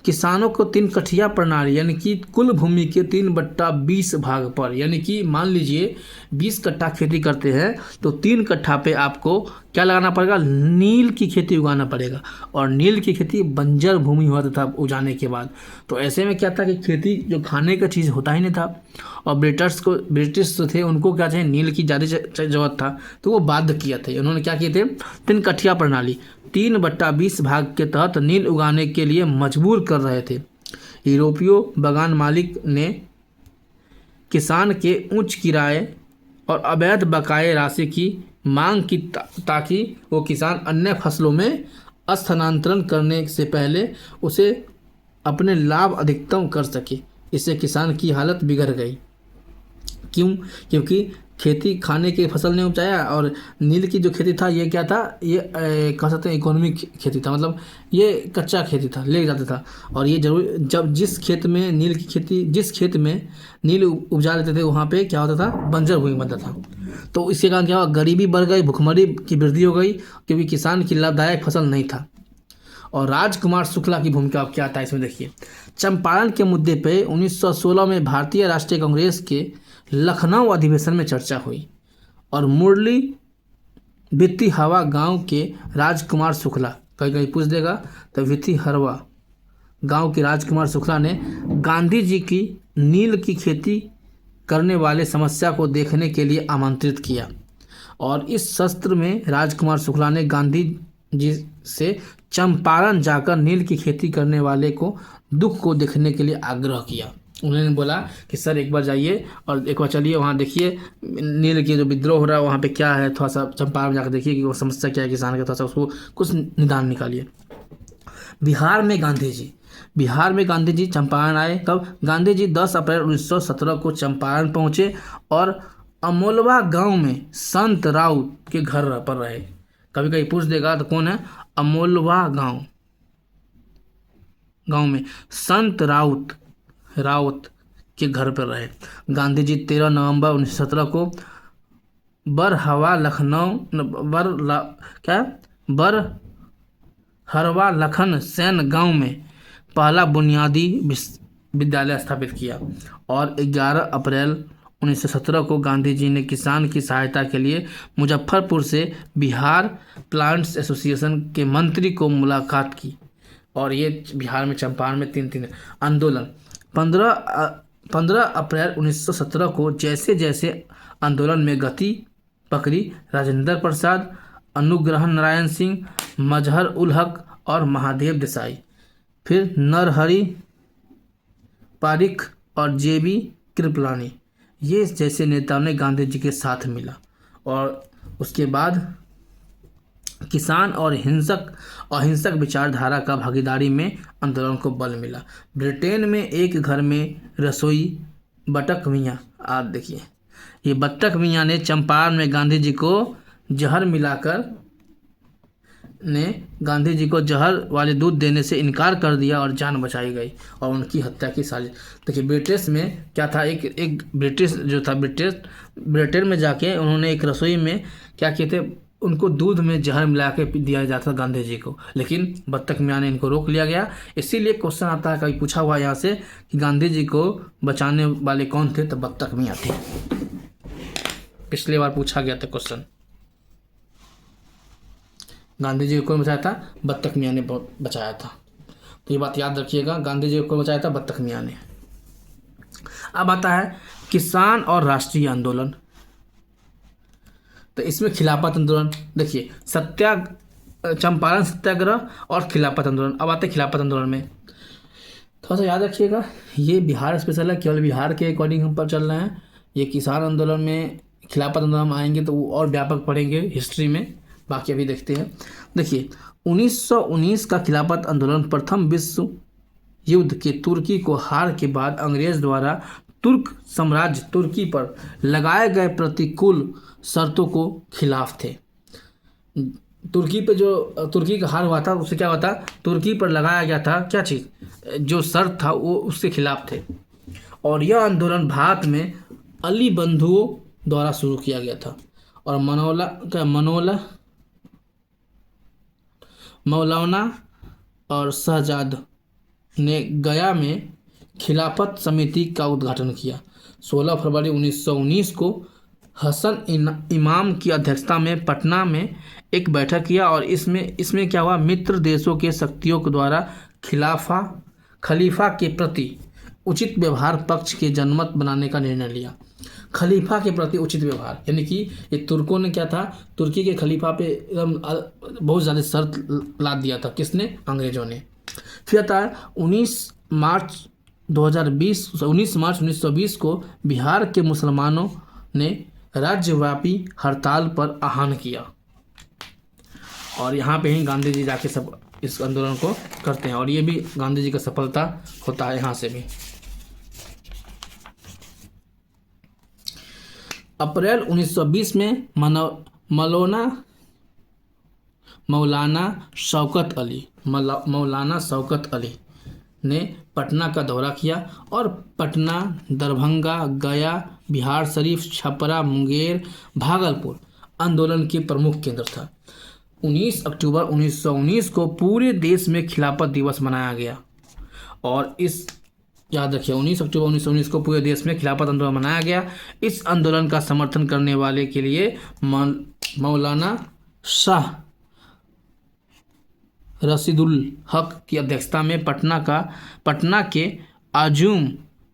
[SPEAKER 1] किसानों को 3 कठिया प्रणाली यानी कि कुल भूमि के 3/20 भाग पर, यानी कि मान लीजिए 20 कट्ठा खेती करते हैं तो 3 कट्ठा पे आपको क्या लगाना पड़ेगा, नील की खेती उगाना पड़ेगा। और नील की खेती बंजर भूमि हुआ था उगाने के बाद। तो ऐसे में क्या था कि खेती जो खाने का चीज़ होता ही नहीं था, और ब्रिटिश थे उनको क्या चाहिए, नील की ज़्यादा जरूरत था, तो वो बाध्य किया था। उन्होंने क्या किए थे, 3 कठिया प्रणाली 3/20 भाग के तहत नील उगाने के लिए मजबूर कर रहे थे। यूरोपियों बागान मालिक ने किसान के उच्च किराए और अवैध बकाये राशि की मांग की ताकि वो किसान अन्य फसलों में स्थानांतरण करने से पहले उसे अपने लाभ अधिकतम कर सके। इससे किसान की हालत बिगड़ गई। क्यों? क्योंकि खेती खाने की फसल नहीं उपजाया, और नील की जो खेती था ये क्या था, ये कह सकते हैं इकोनॉमिक खेती था, मतलब ये कच्चा खेती था, ले जाता था। और ये जरूर जब जिस खेत में नील उपजा लेते थे वहाँ पे क्या होता था, बंजर भूमि बनता था। तो इसके कारण क्या हुआ, गरीबी बढ़ गई, भुखमरी की वृद्धि हो गई, क्योंकि किसान की लाभदायक फसल नहीं था। और राजकुमार शुक्ला की भूमिका क्या था इसमें देखिए। चंपारण के मुद्दे पे 1916 में भारतीय राष्ट्रीय कांग्रेस के लखनऊ अधिवेशन में चर्चा हुई, और मुरली वित्ती हवा गांव के राजकुमार शुक्ला, कहीं कहीं पूछ देगा तो वित्ती हरवा गांव के राजकुमार शुक्ला ने गांधी जी की नील की खेती करने वाले समस्या को देखने के लिए आमंत्रित किया। और इस सत्र में राजकुमार शुक्ला ने गांधी जी से चंपारण जाकर नील की खेती करने वाले को दुख को देखने के लिए आग्रह किया। उन्होंने बोला कि सर एक बार जाइए और एक बार चलिए वहाँ देखिए नील के जो विद्रोह हो रहा है वहाँ पे क्या है, थोड़ा सा चंपारण जाकर देखिए कि वो समस्या क्या है किसान का, थोड़ा सा उसको कुछ निदान निकालिए। बिहार में गांधी जी चंपारण आए। कब? गांधी जी 10 अप्रैल 1917 को चंपारण पहुँचे और अमोलवा गांव में संत राउत के घर पर रहे। कभी कभी पूछ देगा तो कौन है, अमोलवा गांव में संत राउत के घर पर रहे। गांधी जी 13 नवंबर 1917 को बरहरवा लखन सैन गांव में पहला बुनियादी विद्यालय स्थापित किया। और 11 अप्रैल 1917 को गांधी जी ने किसान की सहायता के लिए मुजफ्फरपुर से बिहार प्लांट्स एसोसिएशन के मंत्री को मुलाकात की। और ये बिहार में चंपारण में 3 आंदोलन। 15 अप्रैल 1917 को जैसे जैसे आंदोलन में गति पकड़ी, राजेंद्र प्रसाद, अनुग्रह नारायण सिंह, मजहर उल हक और महादेव देसाई, फिर नरहरि पारिख और जेबी कृपलानी, ये जैसे नेताओं ने गांधी जी के साथ मिला। और उसके बाद किसान और अहिंसक विचारधारा का भागीदारी में आंदोलन को बल मिला। ब्रिटेन में एक घर में रसोई बटक मियाँ, आप देखिए ये बटक मियाँ ने चंपारण में गांधी जी को जहर वाले दूध देने से इनकार कर दिया और जान बचाई गई और उनकी हत्या की साजिश। देखिए ब्रिटिश में क्या था, एक ब्रिटिश जो था ब्रिटेन में जाके उन्होंने एक रसोई में क्या किए थे, उनको दूध में जहर मिला के दिया जाता था गांधी जी को, लेकिन बत्तख मियाँ ने इनको रोक लिया गया। इसीलिए क्वेश्चन आता है, कभी पूछा हुआ यहाँ से कि गांधी जी को बचाने वाले कौन थे, तो बत्तख मियाँ थे। पिछली बार पूछा गया था क्वेश्चन। गांधी जी को कौन बचाया था? बत्तख मियाँ ने बचाया था। तो ये बात याद रखिएगा, गांधी जी को कौन बचाया था? बत्तख मियाँ ने। अब आता है किसान और राष्ट्रीय आंदोलन। तो इसमें खिलाफत आंदोलन, देखिए चंपारण सत्याग्रह और खिलाफत आंदोलन। अब आते हैं खिलाफत आंदोलन में, थोड़ा सा याद रखिएगा, ये बिहार स्पेशल है, केवल बिहार के अकॉर्डिंग हम पर चल रहे हैं। ये किसान आंदोलन में, खिलाफत आंदोलन हम आएंगे तो वो और व्यापक पढ़ेंगे हिस्ट्री में, बाकी अभी देखते हैं। देखिए 1919 का खिलाफत आंदोलन प्रथम विश्व युद्ध के तुर्की को हार के बाद अंग्रेज द्वारा तुर्क साम्राज्य तुर्की पर लगाए गए प्रतिकूल शर्तों को खिलाफ थे। तुर्की पे जो तुर्की का हार हुआ था उससे क्या हुआ था? तुर्की पर लगाया गया था क्या चीज़, जो शर्त था वो उसके खिलाफ थे। और यह आंदोलन भारत में अली बंधुओं द्वारा शुरू किया गया था। और मौलाना और शहजाद ने गया में खिलाफत समिति का उद्घाटन किया। 16 फरवरी 1919 को हसन इमाम की अध्यक्षता में पटना में एक बैठक किया और इसमें क्या हुआ? मित्र देशों के शक्तियों के द्वारा खलीफा के प्रति उचित व्यवहार पक्ष के जनमत बनाने का निर्णय लिया। खलीफा के प्रति उचित व्यवहार, यानी कि ये तुर्कों ने क्या था? तुर्की के खलीफा पे एकदम बहुत ज़्यादा शर्त लाद दिया था। किसने? अंग्रेजों ने। फिर आता है 19 मार्च 1920 को बिहार के मुसलमानों ने राज्यव्यापी हड़ताल पर आह्वान किया और यहाँ पे ही गांधी जी जाके सब इस आंदोलन को करते हैं और ये भी गांधी जी का सफलता होता है। यहाँ से भी अप्रैल 1920 में मौलाना शौकत अली ने पटना का दौरा किया और पटना, दरभंगा, गया, बिहार शरीफ, छपरा, मुंगेर, भागलपुर आंदोलन के प्रमुख केंद्र था। 19 अक्टूबर 1919 को पूरे देश में खिलाफत दिवस मनाया गया और इस याद रखिए 19 अक्टूबर 1919 को पूरे देश में खिलाफत आंदोलन मनाया गया। इस आंदोलन का समर्थन करने वाले के लिए मौलाना शाह रशीदुल हक की अध्यक्षता में पटना के आजूम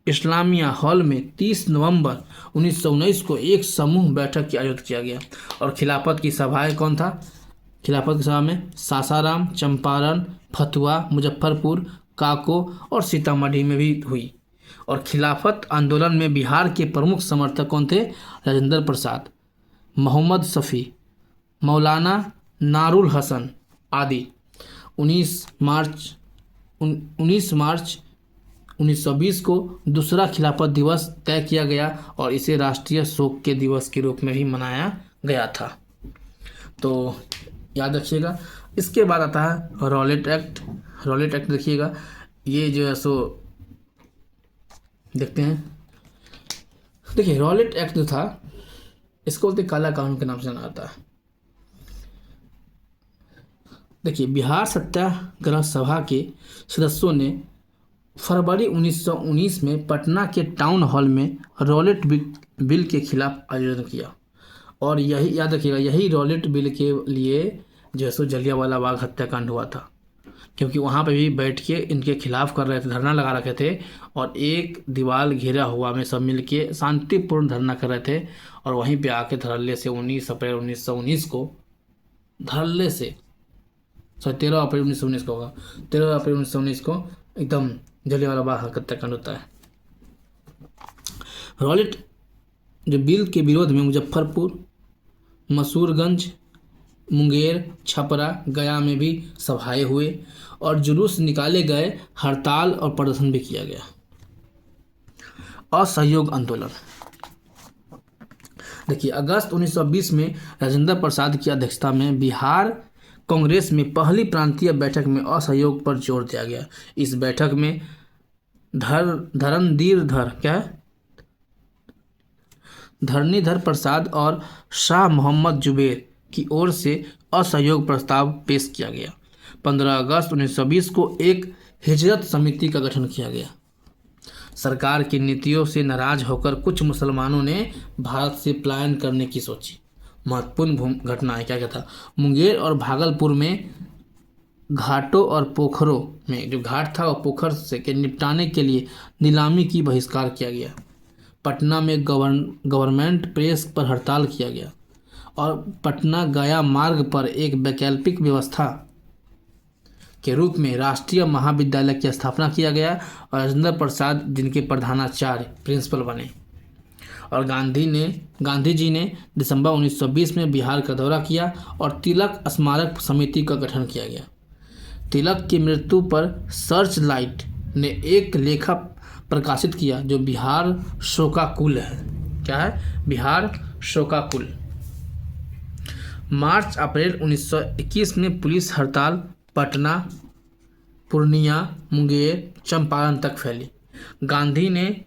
[SPEAKER 1] इस्लामिया हॉल में 30 नवंबर 1919 को एक समूह बैठक की आयोजित किया गया और खिलाफत की सभाएं कौन था? खिलाफत की सभा में सासाराम, चंपारण, फतुहा, मुजफ्फरपुर, काको और सीतामढ़ी में भी हुई। और खिलाफत आंदोलन में बिहार के प्रमुख समर्थक कौन थे? राजेंद्र प्रसाद, मोहम्मद शफी, मौलाना नारुल हसन आदि। 19 मार्च 1920 को दूसरा खिलाफत दिवस तय किया गया और इसे राष्ट्रीय शोक के दिवस के रूप में भी मनाया गया था। तो याद रखिएगा। इसके बाद आता है रॉलेट एक्ट देखिएगा, ये जो है सो देखते हैं। देखिए रॉलेट एक्ट जो था इसको बोलते काला कानून के नाम से जाना जाता है। देखिए बिहार सत्याग्रह सभा के सदस्यों ने फरवरी 1919 में पटना के टाउन हॉल में रॉलेट बिल के खिलाफ आयोजन किया और यही याद रखिएगा, यही रॉलेट बिल के लिए जो है सो जलियांवाला बाग हत्याकांड हुआ था, क्योंकि वहाँ पे भी बैठ के इनके खिलाफ कर रहे थे, धरना लगा रखे थे और एक दीवार घेरा हुआ में सब मिल के शांतिपूर्ण धरना कर रहे थे और वहीं पे आके धरल्ले से 19 अप्रैल 1919 को धरल्ले से 13 अप्रैल 1919 को होगा, 13 अप्रैल 1919 को एकदम जलियांवाला बाग हत्याकांड होता है। रॉलेट जो बिल के विरोध में मुजफ्फरपुर, मसूरगंज, मुंगेर, छपरा, गया में भी सभाएं हुए और जुलूस निकाले गए, हड़ताल और प्रदर्शन भी किया गया। असहयोग आंदोलन देखिए अगस्त 1920 में राजेंद्र प्रसाद की अध्यक्षता में बिहार कांग्रेस में पहली प्रांतीय बैठक में असहयोग पर जोर दिया गया। इस बैठक में धरणीधर प्रसाद और शाह मोहम्मद जुबैर की ओर से असहयोग प्रस्ताव पेश किया गया। 15 अगस्त 1920 को एक हिजरत समिति का गठन किया गया। सरकार की नीतियों से नाराज होकर कुछ मुसलमानों ने भारत से पलायन करने की सोची। महत्वपूर्ण घटनाएं क्या क्या था। मुंगेर और भागलपुर में घाटों और पोखरों में, जो घाट था और पोखर से के निपटाने के लिए नीलामी की बहिष्कार किया गया। पटना में गवर्नमेंट प्रेस पर हड़ताल किया गया और पटना गया मार्ग पर एक वैकल्पिक व्यवस्था के रूप में राष्ट्रीय महाविद्यालय की स्थापना किया गया और राजेंद्र प्रसाद जिनके प्रधानाचार्य प्रिंसिपल बने। और गांधी जी ने दिसंबर 1920 में बिहार का दौरा किया और तिलक स्मारक समिति का गठन किया गया। तिलक की मृत्यु पर सर्च लाइट ने एक लेखा प्रकाशित किया जो बिहार शोकाकुल है। क्या है? बिहार शोकाकुल। मार्च अप्रैल 1921 में पुलिस हड़ताल पटना, पूर्णिया, मुंगेर, चंपारण तक फैली। गांधी ने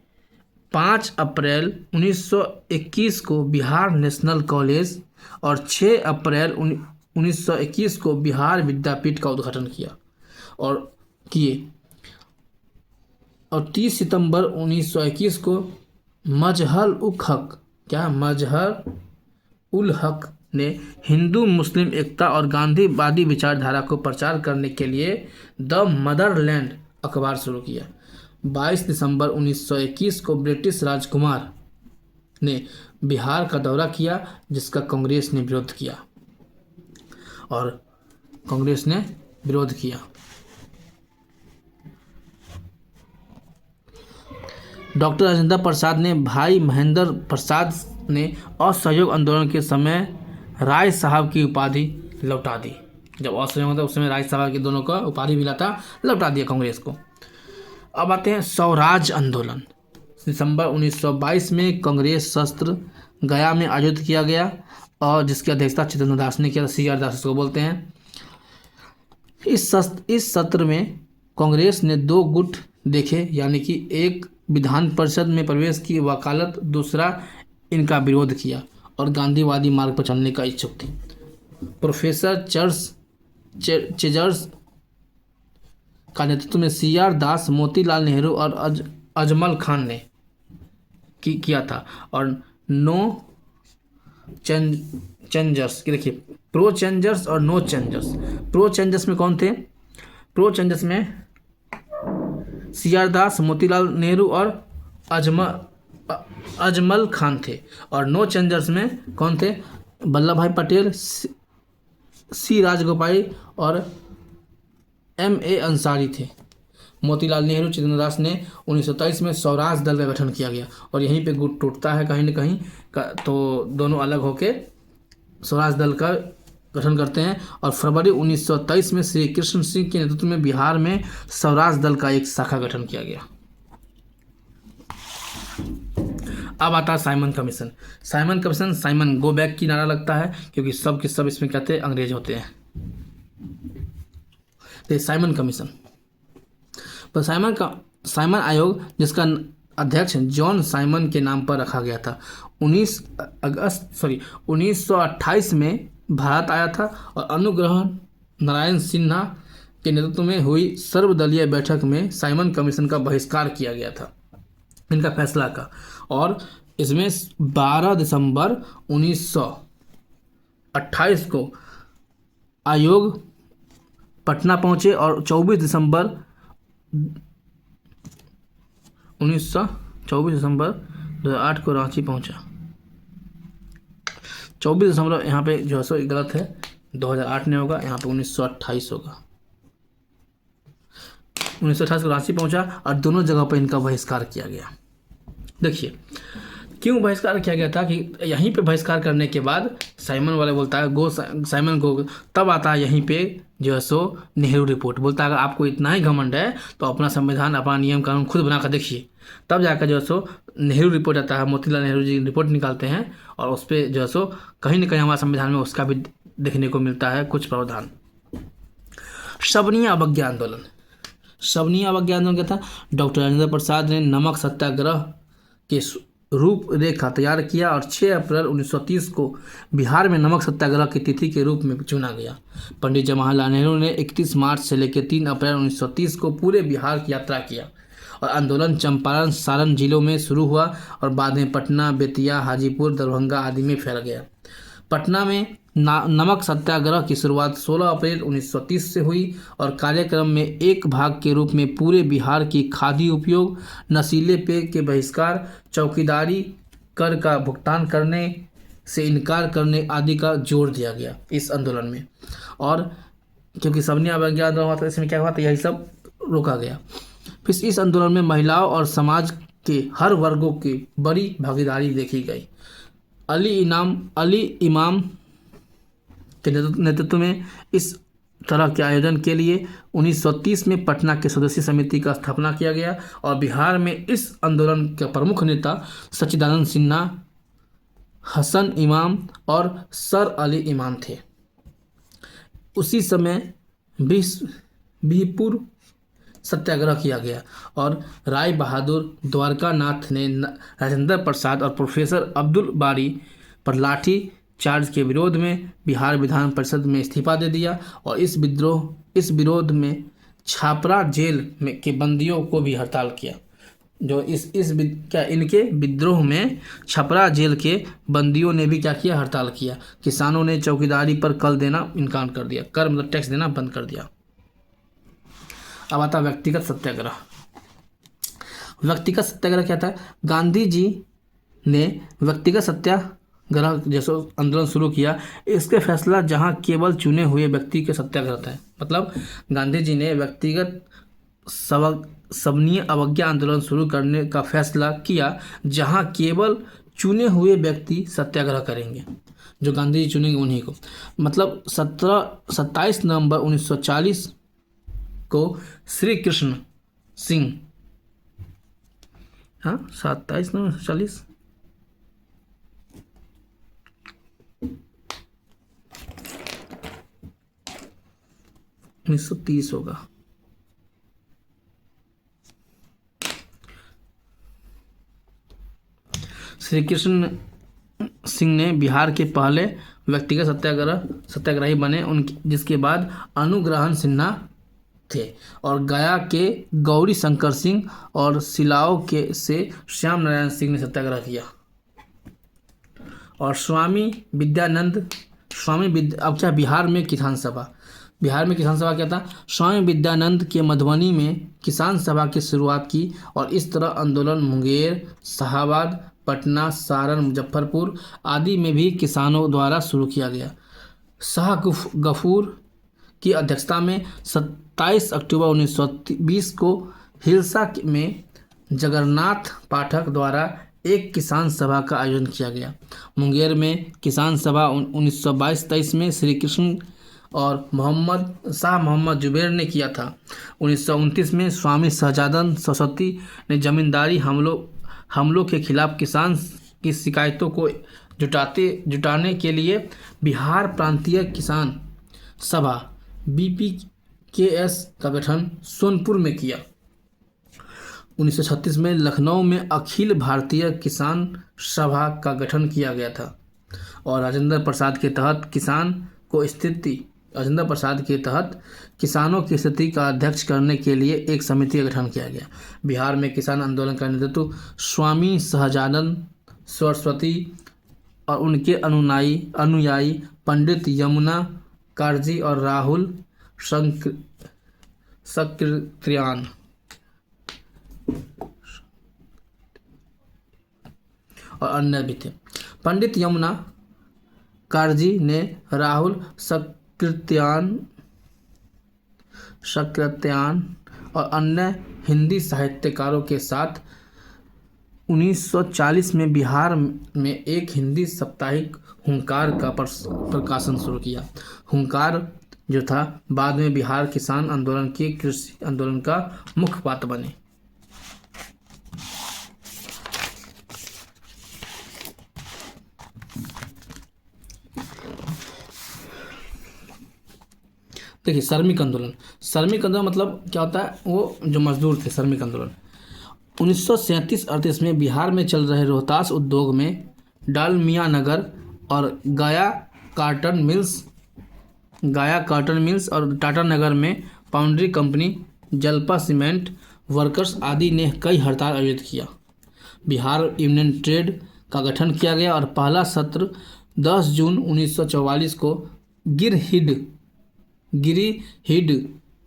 [SPEAKER 1] 5 अप्रैल 1921 को बिहार नेशनल कॉलेज और 6 अप्रैल 1921 को बिहार विद्यापीठ का उद्घाटन किया और 30 सितंबर 1921 को मजहर उल हक ने हिंदू मुस्लिम एकता और गांधीवादी विचारधारा को प्रचार करने के लिए द मदरलैंड अखबार शुरू किया। 22 दिसंबर 1921 को ब्रिटिश राजकुमार ने बिहार का दौरा किया जिसका कांग्रेस ने विरोध किया। डॉक्टर राजेंद्र प्रसाद ने भाई महेंद्र प्रसाद ने असहयोग आंदोलन के समय राय साहब की उपाधि लौटा दी। जब असहयोग होता उस समय राय साहब के दोनों का उपाधि मिला था, लौटा दिया कांग्रेस को। अब आते हैं स्वराज आंदोलन। दिसंबर 1922 में कांग्रेस शस्त्र गया में आयोजित किया गया और जिसकी अध्यक्षता चित्रेंद्र दास ने किया। CR दास इसको बोलते हैं। इस सत्र में कांग्रेस ने 2 गुट देखे, यानी कि एक विधान परिषद में प्रवेश की वकालत, दूसरा इनका विरोध किया और गांधीवादी मार्ग पर चलने का इच्छुक थी। प्रोफेसर चेजर्स का नेतृत्व में CR दास, मोतीलाल नेहरू और अजमल खान ने किया था। और नो चेंजर्स की देखिए, प्रो चेंजर्स और नो चेंजर्स। प्रो चेंजर्स में कौन थे? प्रो चेंजर्स में CR दास, मोतीलाल नेहरू और अजमल खान थे। और नो चेंजर्स में कौन थे? वल्लभ भाई पटेल, C राजगोपाल और MA अंसारी थे। मोतीलाल नेहरू, चित्रेंद्र दास ने 1923 में स्वराज दल का गठन किया गया और यहीं पे गुट टूटता है कहीं न कहीं तो दोनों अलग होके स्वराज दल का गठन करते हैं। और फरवरी 1923 में श्री कृष्ण सिंह के नेतृत्व में बिहार में स्वराज दल का एक शाखा गठन किया गया। अब आता है Simon commission. Simon go back की नारा लगता है क्योंकि सब के सब इसमें कहते हैं अंग्रेज होते हैं। तो साइमन कमीशन पर साइमन आयोग जिसका अध्यक्ष जॉन साइमन के नाम पर रखा गया था 1928 में भारत आया था और अनुग्रह नारायण सिन्हा के नेतृत्व में हुई सर्वदलीय बैठक में साइमन कमीशन का बहिष्कार किया गया था, इनका फैसला का। और इसमें 12 दिसंबर 1928 को आयोग पटना पहुंचे और 24 दिसंबर 2008 को रांची पहुंचा। 24 दिसंबर यहाँ पे जो है सो गलत है, 2008 नहीं होगा, यहाँ पे 1928 होगा। 1928 को रांची पहुंचा और दोनों जगह पर इनका बहिष्कार किया गया। देखिए क्यों बहिष्कार किया गया था कि यहीं पे बहिष्कार करने के बाद साइमन वाले बोलता है साइमन को, तब आता है यहीं पे जो है सो नेहरू रिपोर्ट। बोलता है अगर आपको इतना ही घमंड है तो अपना संविधान, अपना नियम कानून खुद बनाकर देखिए। तब जाकर जो है सो नेहरू रिपोर्ट आता है, मोतीलाल नेहरू जी रिपोर्ट निकालते हैं और उस पर जो है सो कहीं ना कहीं हमारे संविधान में उसका भी देखने को मिलता है कुछ प्रावधान। शबनीय अवज्ञा आंदोलन क्या था? डॉक्टर राजेंद्र प्रसाद ने नमक सत्याग्रह के रूपरेखा तैयार किया और 6 अप्रैल 1930 को बिहार में नमक सत्याग्रह की तिथि के रूप में चुना गया। पंडित जवाहरलाल नेहरू ने 31 मार्च से लेकर 3 अप्रैल 1930 को पूरे बिहार की यात्रा किया और आंदोलन चंपारण, सारण जिलों में शुरू हुआ और बाद में पटना, बेतिया, हाजीपुर, दरभंगा आदि में फैल गया। पटना में नमक सत्याग्रह की शुरुआत 16 अप्रैल 1930 से हुई और कार्यक्रम में एक भाग के रूप में पूरे बिहार की खादी उपयोग, नशीले पेय के बहिष्कार, चौकीदारी कर का भुगतान करने से इनकार करने आदि का जोर दिया गया इस आंदोलन में। और क्योंकि सबने अवज्ञा हुआ था, इसमें क्या हुआ था, यही सब रोका गया। फिर इस आंदोलन में महिलाओं और समाज के हर वर्गों की बड़ी भागीदारी देखी गई। अली इमाम के नेतृत्व में इस तरह के आयोजन के लिए 1930 में पटना के सदस्य समिति का स्थापना किया गया और बिहार में इस आंदोलन के प्रमुख नेता सच्चिदानंद सिन्हा, हसन इमाम और सर अली इमाम थे। उसी समय बीहपुर सत्याग्रह किया गया और राय बहादुर द्वारका नाथ ने राजेंद्र प्रसाद और प्रोफेसर अब्दुल बारी पर लाठी चार्ज के विरोध में बिहार विधान परिषद में इस्तीफा दे दिया और इस विरोध में छापरा जेल में के बंदियों को भी हड़ताल किया। जो इनके विद्रोह में छपरा जेल के बंदियों ने भी क्या किया, हड़ताल किया। किसानों ने चौकीदारी पर कर देना इनकार कर दिया, कर मतलब टैक्स देना बंद कर दिया। अब आता व्यक्तिगत सत्याग्रह। व्यक्तिगत सत्याग्रह क्या था? गांधी जी ने व्यक्तिगत सत्याग्रह जैसा आंदोलन शुरू किया। इसके फैसला जहां केवल चुने हुए व्यक्ति के सत्याग्रह था, मतलब गांधी जी ने व्यक्तिगत सबनीय अवज्ञा आंदोलन शुरू करने का फैसला किया जहां केवल चुने हुए व्यक्ति सत्याग्रह करेंगे, जो गांधी जी चुनेंगे उन्हीं को। मतलब 27 नवंबर 1940 को श्री कृष्ण सिंह 27 नवंबर 1940 1930 होगा। श्री कृष्ण सिंह ने बिहार के पहले व्यक्तिगत सत्याग्रही बने, जिसके बाद अनुग्रहण सिन्हा थे और गया के गौरी शंकर सिंह और सिलाओ के से श्याम नारायण सिंह ने सत्याग्रह किया। और अब क्या, बिहार में किसान सभा क्या था? स्वामी विद्यानंद के मधुबनी में किसान सभा की शुरुआत की और इस तरह आंदोलन मुंगेर, शाहाबाद, पटना, सारण, मुजफ्फरपुर आदि में भी किसानों द्वारा शुरू किया गया। शाह गफूर की अध्यक्षता में 27 अक्टूबर 1920 को हिलसा में जगन्नाथ पाठक द्वारा एक किसान सभा का आयोजन किया गया। मुंगेर में किसान सभा 1922-23 में श्री कृष्ण और मोहम्मद जुबैर ने किया था। 1929 में स्वामी सहजानंद सरस्वती ने जमींदारी हमलों के खिलाफ किसान की शिकायतों को जुटाने के लिए बिहार प्रांतीय किसान सभा BPKS का गठन सोनपुर में किया। 1936 में लखनऊ में अखिल भारतीय किसान सभा का गठन किया गया था और राजेंद्र प्रसाद के तहत किसानों की स्थिति का अध्यक्ष करने के लिए एक समिति का गठन किया गया। बिहार में किसान आंदोलन का नेतृत्व स्वामी सहजानंद सरस्वती और उनके अनुयायी पंडित यमुना काजी और राहुल सक्रियान और अन्य भी थे। पंडित यमुना काजी ने राहुल सक्रियान और अन्य हिंदी साहित्यकारों के साथ 1940 में बिहार में एक हिंदी साप्ताहिक हुंकार का प्रकाशन शुरू किया। हुंकार जो था बाद में बिहार किसान आंदोलन के कृषि आंदोलन का मुख्य पात्र बने। देखिए, श्रमिक आंदोलन मतलब क्या होता है? वो जो मजदूर थे, श्रमिक आंदोलन 1937-38 में बिहार में चल रहे रोहतास उद्योग में डालमिया नगर और गया कॉटन मिल्स और टाटा नगर में पाउंड्री कंपनी, जलपा सीमेंट वर्कर्स आदि ने कई हड़ताल आयोजित किया। बिहार यूनियन ट्रेड का गठन किया गया और पहला सत्र 10 जून 1944 को गिरिहिड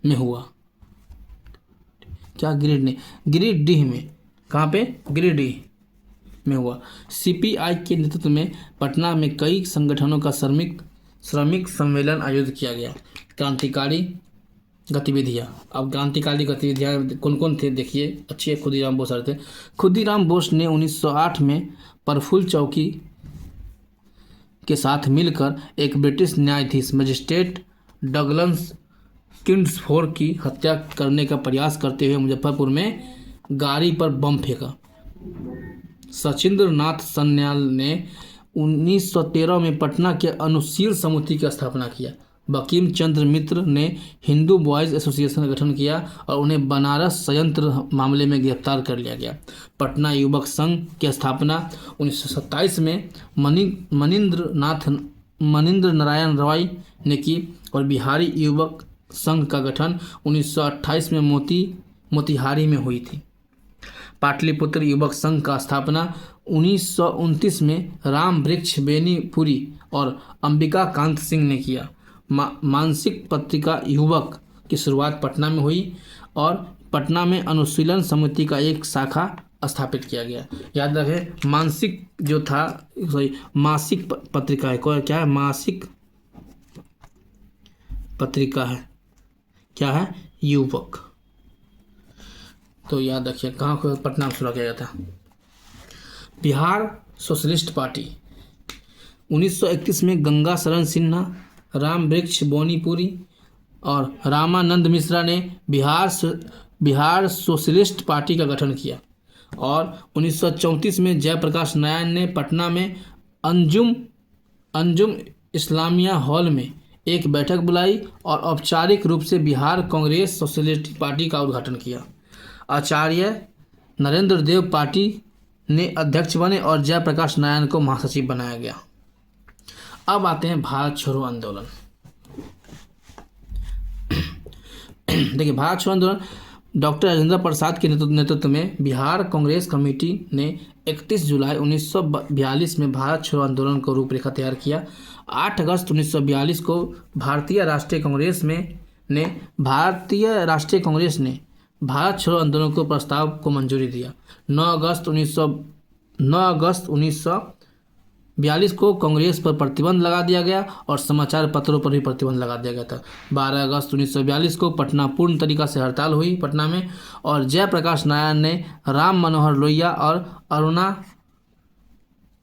[SPEAKER 1] में हुआ। क्या गिरिडीह नहीं, गिरिडीह में, कहाँ पे, गिरिडीह में हुआ। सीपीआई के नेतृत्व में पटना में कई संगठनों का श्रमिक सम्मेलन आयोजित किया गया। क्रांतिकारी गतिविधियाँ, अब क्रांतिकारी गतिविधियाँ कौन कौन थे देखिए, अच्छी है। खुदीराम बोस थे। खुदीराम बोस ने 1908 में प्रफुल्ल चौकी के साथ मिलकर एक ब्रिटिश न्यायाधीश मजिस्ट्रेट डगलस किंग्सफोर्ड की हत्या करने का प्रयास करते हुए मुजफ्फरपुर में गाड़ी पर बम फेंका। सचिंद्र नाथ सन्याल ने 1913 में पटना के अनुशील समिति की स्थापना किया। बंकिम चंद्र मित्र ने हिंदू बॉयज़ एसोसिएशन का गठन किया और उन्हें बनारस संयंत्र मामले में गिरफ्तार कर लिया गया। पटना युवक संघ की स्थापना 1927 में मनीन्द्र नारायण रॉय ने की और बिहारी युवक संघ का गठन 1928 में मोतिहारी में हुई थी। पाटलिपुत्र युवक संघ का स्थापना 1929 में राम वृक्ष बेनीपुरी और अंबिका कांत सिंह ने किया। मानसिक पत्रिका युवक की शुरुआत पटना में हुई और पटना में अनुशीलन समिति का एक शाखा स्थापित किया गया। याद रखें, मानसिक जो था, मासिक पत्रिका है, क्या है, मासिक पत्रिका है, क्या है, युवक। तो याद रखिए कहाँ को पटना में शुरू किया गया था। बिहार सोशलिस्ट पार्टी 1931 में गंगा शरण सिन्हा, राम वृक्ष बोनीपुरी और रामानंद मिश्रा ने बिहार सोशलिस्ट पार्टी का गठन किया और 1934 में जयप्रकाश नारायण ने पटना में अंजुम इस्लामिया हॉल में एक बैठक बुलाई और औपचारिक रूप से बिहार कांग्रेस सोशलिस्ट पार्टी का उद्घाटन किया। आचार्य नरेंद्र देव पार्टी ने अध्यक्ष बने और जयप्रकाश नारायण को महासचिव बनाया गया। अब आते हैं भारत छोड़ो आंदोलन। देखिए, भारत छोड़ो आंदोलन डॉक्टर राजेंद्र प्रसाद के नेतृत्व में बिहार कांग्रेस कमेटी ने 31 जुलाई 1942 में भारत छोड़ो आंदोलन को रूपरेखा तैयार किया। 8 अगस्त 1942 को भारतीय राष्ट्रीय कांग्रेस ने भारत छोड़ो आंदोलन को प्रस्ताव को मंजूरी दिया। 9 अगस्त 1942 को कांग्रेस पर प्रतिबंध लगा दिया गया और समाचार पत्रों पर भी प्रतिबंध लगा दिया गया था। 12 अगस्त 1942 को पटना पूर्ण तरीका से हड़ताल हुई पटना में और जयप्रकाश नारायण ने राम मनोहर लोहिया और अरुणा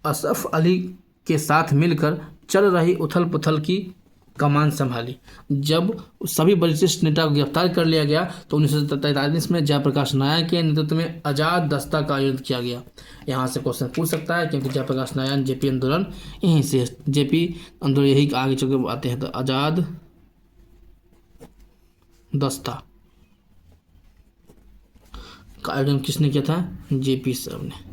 [SPEAKER 1] असफ अली के साथ मिलकर चल रही उथल पुथल की कमान संभाली। जब सभी वरिष्ठ नेता को गिरफ्तार कर लिया गया तो 1943 में जयप्रकाश नारायण के नेतृत्व में आज़ाद दस्ता का आयोजन किया गया। यहाँ से क्वेश्चन पूछ सकता है क्योंकि जयप्रकाश नारायण जेपी आंदोलन यहीं से, जेपी आंदोलन यही आगे चल के आते हैं। तो आज़ाद दस्ता का आयोजन किसने किया था? जेपी साहब ने।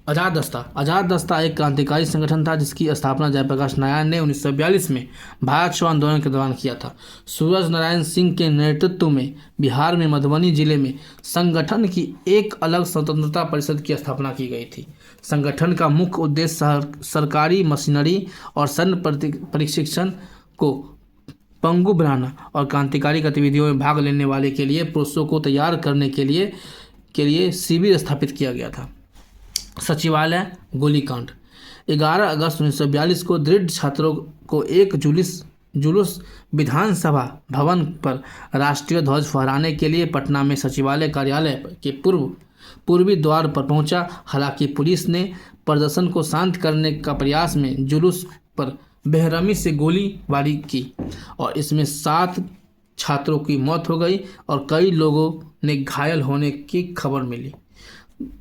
[SPEAKER 1] आज़ाद दस्ता एक क्रांतिकारी संगठन था जिसकी स्थापना जयप्रकाश नारायण ने 1942 में भारत छोड़ो आंदोलन के दौरान किया था। सूरज नारायण सिंह के नेतृत्व में बिहार में मधुबनी जिले में संगठन की एक अलग स्वतंत्रता परिषद की स्थापना की गई थी। संगठन का मुख्य उद्देश्य सरकारी मशीनरी और सैन्य प्रशिक्षण को पंगु बनाना और क्रांतिकारी गतिविधियों में भाग लेने वाले के लिए पुरुषों को तैयार करने के लिए शिविर स्थापित किया गया था। सचिवालय गोलीकांड 11 अगस्त 1942 को दृढ़ छात्रों को एक जुलूस विधानसभा भवन पर राष्ट्रीय ध्वज फहराने के लिए पटना में सचिवालय कार्यालय के पूर्वी द्वार पर पहुंचा। हालांकि पुलिस ने प्रदर्शन को शांत करने का प्रयास में जुलूस पर बेरहमी से गोलीबारी की और इसमें 7 छात्रों की मौत हो गई और कई लोगों ने घायल होने की खबर मिली।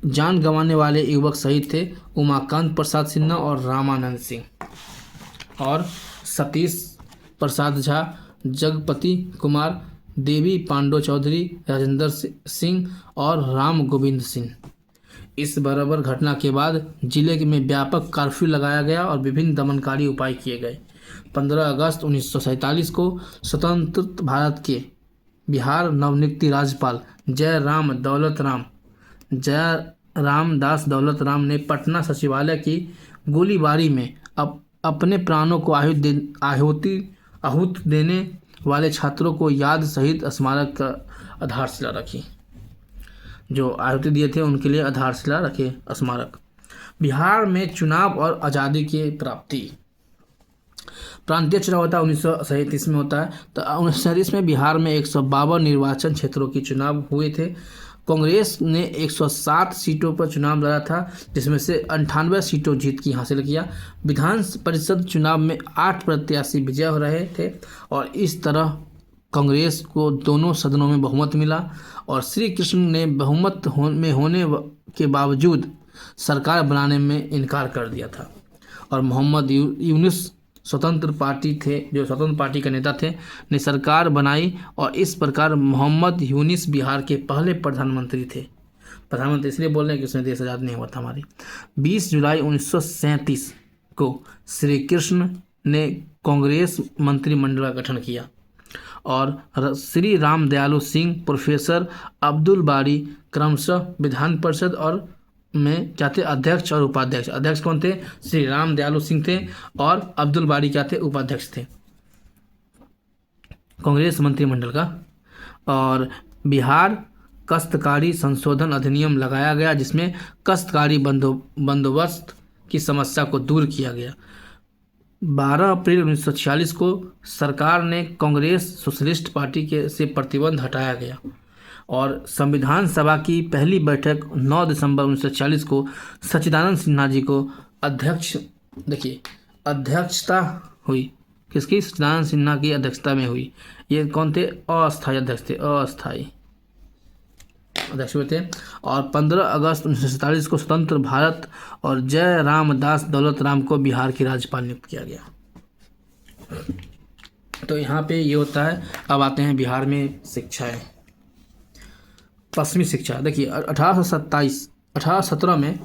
[SPEAKER 1] जान गंवाने वाले युवक शहीद थे उमाकांत प्रसाद सिन्हा और रामानंद सिंह और सतीश प्रसाद झा, जगपति कुमार, देवी पांडो चौधरी, राजेंद्र सिंह और राम गोविंद सिंह। इस बराबर घटना के बाद जिले में व्यापक कर्फ्यू लगाया गया और विभिन्न दमनकारी उपाय किए गए। 15 अगस्त 1947 को स्वतंत्र भारत के बिहार नवनियुक्त राज्यपाल जयराम दास दौलत राम ने पटना सचिवालय की गोलीबारी में अपने प्राणों को आहूत देने वाले छात्रों को याद सहित स्मारक का आधारशिला रखी। जो आहुति दिए थे उनके लिए आधारशिला रखे स्मारक। बिहार में चुनाव और आज़ादी की प्राप्ति। प्रांतीय चुनाव होता है 1937 में होता है। तो 1937 में बिहार में 152 निर्वाचन क्षेत्रों के चुनाव हुए थे। कांग्रेस ने 107 सीटों पर चुनाव लड़ा था, जिसमें से 98 सीटों जीत की हासिल किया। विधान परिषद चुनाव में 8 प्रत्याशी विजय हो रहे थे और इस तरह कांग्रेस को दोनों सदनों में बहुमत मिला और श्री कृष्ण ने बहुमत में होने के बावजूद सरकार बनाने में इनकार कर दिया था। और मोहम्मद यूनुस स्वतंत्र पार्टी थे, जो स्वतंत्र पार्टी के नेता थे, ने सरकार बनाई और इस प्रकार मोहम्मद यूनुस बिहार के पहले प्रधानमंत्री थे। प्रधानमंत्री इसलिए बोल रहे हैं कि उसमें देश आज़ाद नहीं हुआ था हमारी। 20 जुलाई 1937 को श्री कृष्ण ने कांग्रेस मंत्रिमंडल का गठन किया और श्री राम दयालु सिंह, प्रोफेसर अब्दुल बारी क्रमशः विधान परिषद और में क्या थे, अध्यक्ष और उपाध्यक्ष। अध्यक्ष कौन थे? श्री राम दयालु सिंह थे और अब्दुल बारी क्या थे? उपाध्यक्ष थे कांग्रेस मंत्रिमंडल का। और बिहार काश्तकारी संशोधन अधिनियम लगाया गया, जिसमें काश्तकारी बंदोबस्त की समस्या को दूर किया गया। 12 अप्रैल 1946 को सरकार ने कांग्रेस सोशलिस्ट पार्टी के से प्रतिबंध हटाया गया और संविधान सभा की पहली बैठक 9 दिसंबर 1940 को सच्चिदानंद सिन्हा जी को अध्यक्षता हुई। किसकी? सच्चिदानंद सिन्हा की अध्यक्षता में हुई। ये कौन थे? अस्थायी अध्यक्ष थे, अस्थायी अध्यक्ष हुए थे। और 15 अगस्त 1947 को स्वतंत्र भारत और जय रामदास दौलत राम को बिहार की राज्यपाल नियुक्त किया गया। तो यहाँ पे ये होता है। अब आते हैं बिहार में शिक्षाएं। पश्चिमी शिक्षा देखिए 1817 में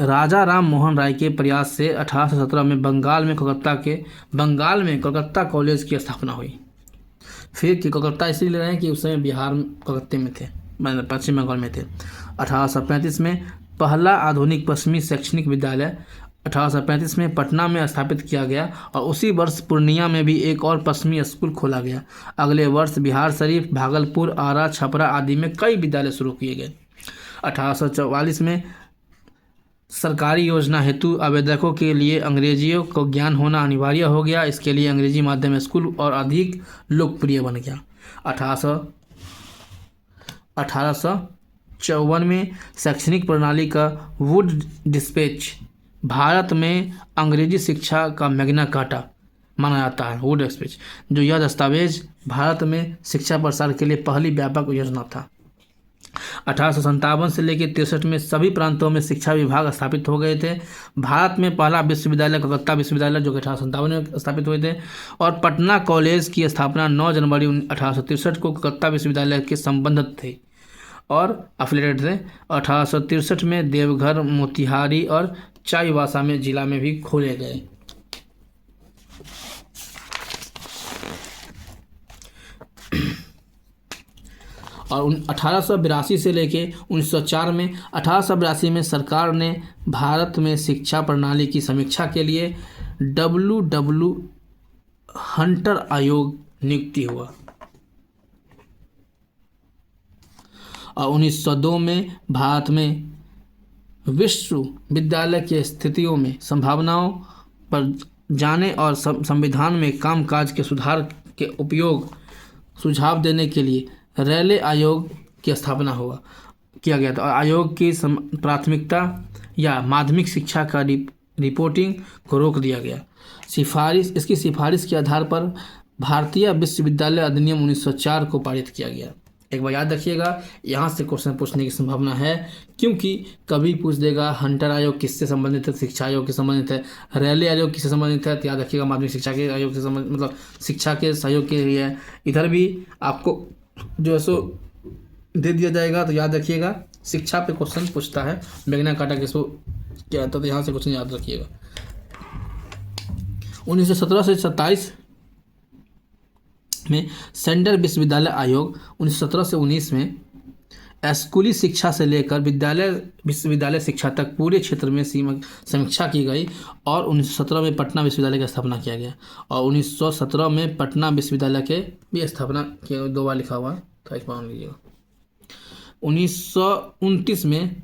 [SPEAKER 1] राजा राम मोहन राय के प्रयास से 1817 में बंगाल में कलकत्ता कॉलेज की स्थापना हुई। फिर कि कलकत्ता इसलिए ले रहे हैं कि उस समय बिहार कलकत्ते में थे, पश्चिम बंगाल में थे। 1835 में पहला आधुनिक पश्चिमी शैक्षणिक विद्यालय 1835 में पटना में स्थापित किया गया और उसी वर्ष पूर्णिया में भी एक और पश्चिमी स्कूल खोला गया। अगले वर्ष बिहार शरीफ, भागलपुर, आरा, छपरा आदि में कई विद्यालय शुरू किए गए। 1844 में सरकारी योजना हेतु आवेदकों के लिए अंग्रेजियों को ज्ञान होना अनिवार्य हो गया। इसके लिए अंग्रेजी माध्यम स्कूल और अधिक लोकप्रिय बन गया। 1854 में शैक्षणिक प्रणाली का वुड डिस्पैच भारत में अंग्रेजी शिक्षा का मैग्ना कार्टा माना जाता है। वुड डिस्पैच, जो यह दस्तावेज भारत में शिक्षा प्रसार के लिए पहली व्यापक योजना था। 1857 से लेकर 63 में सभी प्रांतों में शिक्षा विभाग स्थापित हो गए थे। भारत में पहला विश्वविद्यालय कलकत्ता विश्वविद्यालय, जो कि 1857 में स्थापित हुए थे, और पटना कॉलेज की स्थापना 9 जनवरी 1863 को कलकत्ता विश्वविद्यालय के संबंधित थे और एफिलिएटेड थे। 1863 में देवघर, मोतिहारी और चाईबासा में जिला में भी खोले गए। और 1882 से लेके 1904 में 1882 में सरकार ने भारत में शिक्षा प्रणाली की समीक्षा के लिए W. हंटर आयोग नियुक्ति हुआ। और 1902 में भारत में विश्वविद्यालय की स्थितियों में संभावनाओं पर जाने और संविधान में कामकाज के सुधार के उपयोग सुझाव देने के लिए रेले आयोग की स्थापना किया गया था। और आयोग की प्राथमिकता या माध्यमिक शिक्षा का रिपोर्टिंग को रोक दिया गया। इसकी सिफारिश के आधार पर भारतीय विश्वविद्यालय अधिनियम 1904 को पारित किया गया। एक बार याद रखिएगा, यहाँ से क्वेश्चन पूछने की संभावना है, क्योंकि कभी पूछ देगा हंटर आयोग किससे संबंधित है, शिक्षा आयोग के संबंधित है, रेले आयोग किससे संबंधित है, तो याद रखिएगा माध्यमिक शिक्षा के आयोग से संबंधित, मतलब शिक्षा के सहयोग के लिए है। इधर भी आपको जो है सो दे दिया जाएगा, तो याद रखिएगा शिक्षा पे क्वेश्चन पूछता है, मैग्ना कार्टा किसको क्या आता है, तो यहाँ से क्वेश्चन याद रखिएगा। 1917 से 27 में सेंट्रल विश्वविद्यालय आयोग, 1917 से 19 में स्कूली शिक्षा से लेकर विद्यालय विश्वविद्यालय शिक्षा तक पूरे क्षेत्र में समीक्षा की गई और 1917 में पटना विश्वविद्यालय की स्थापना किया गया। और 1917 में पटना विश्वविद्यालय के भी स्थापना किया, 2 बार लिखा हुआ है तो एक मान लीजिएगा। 1929 में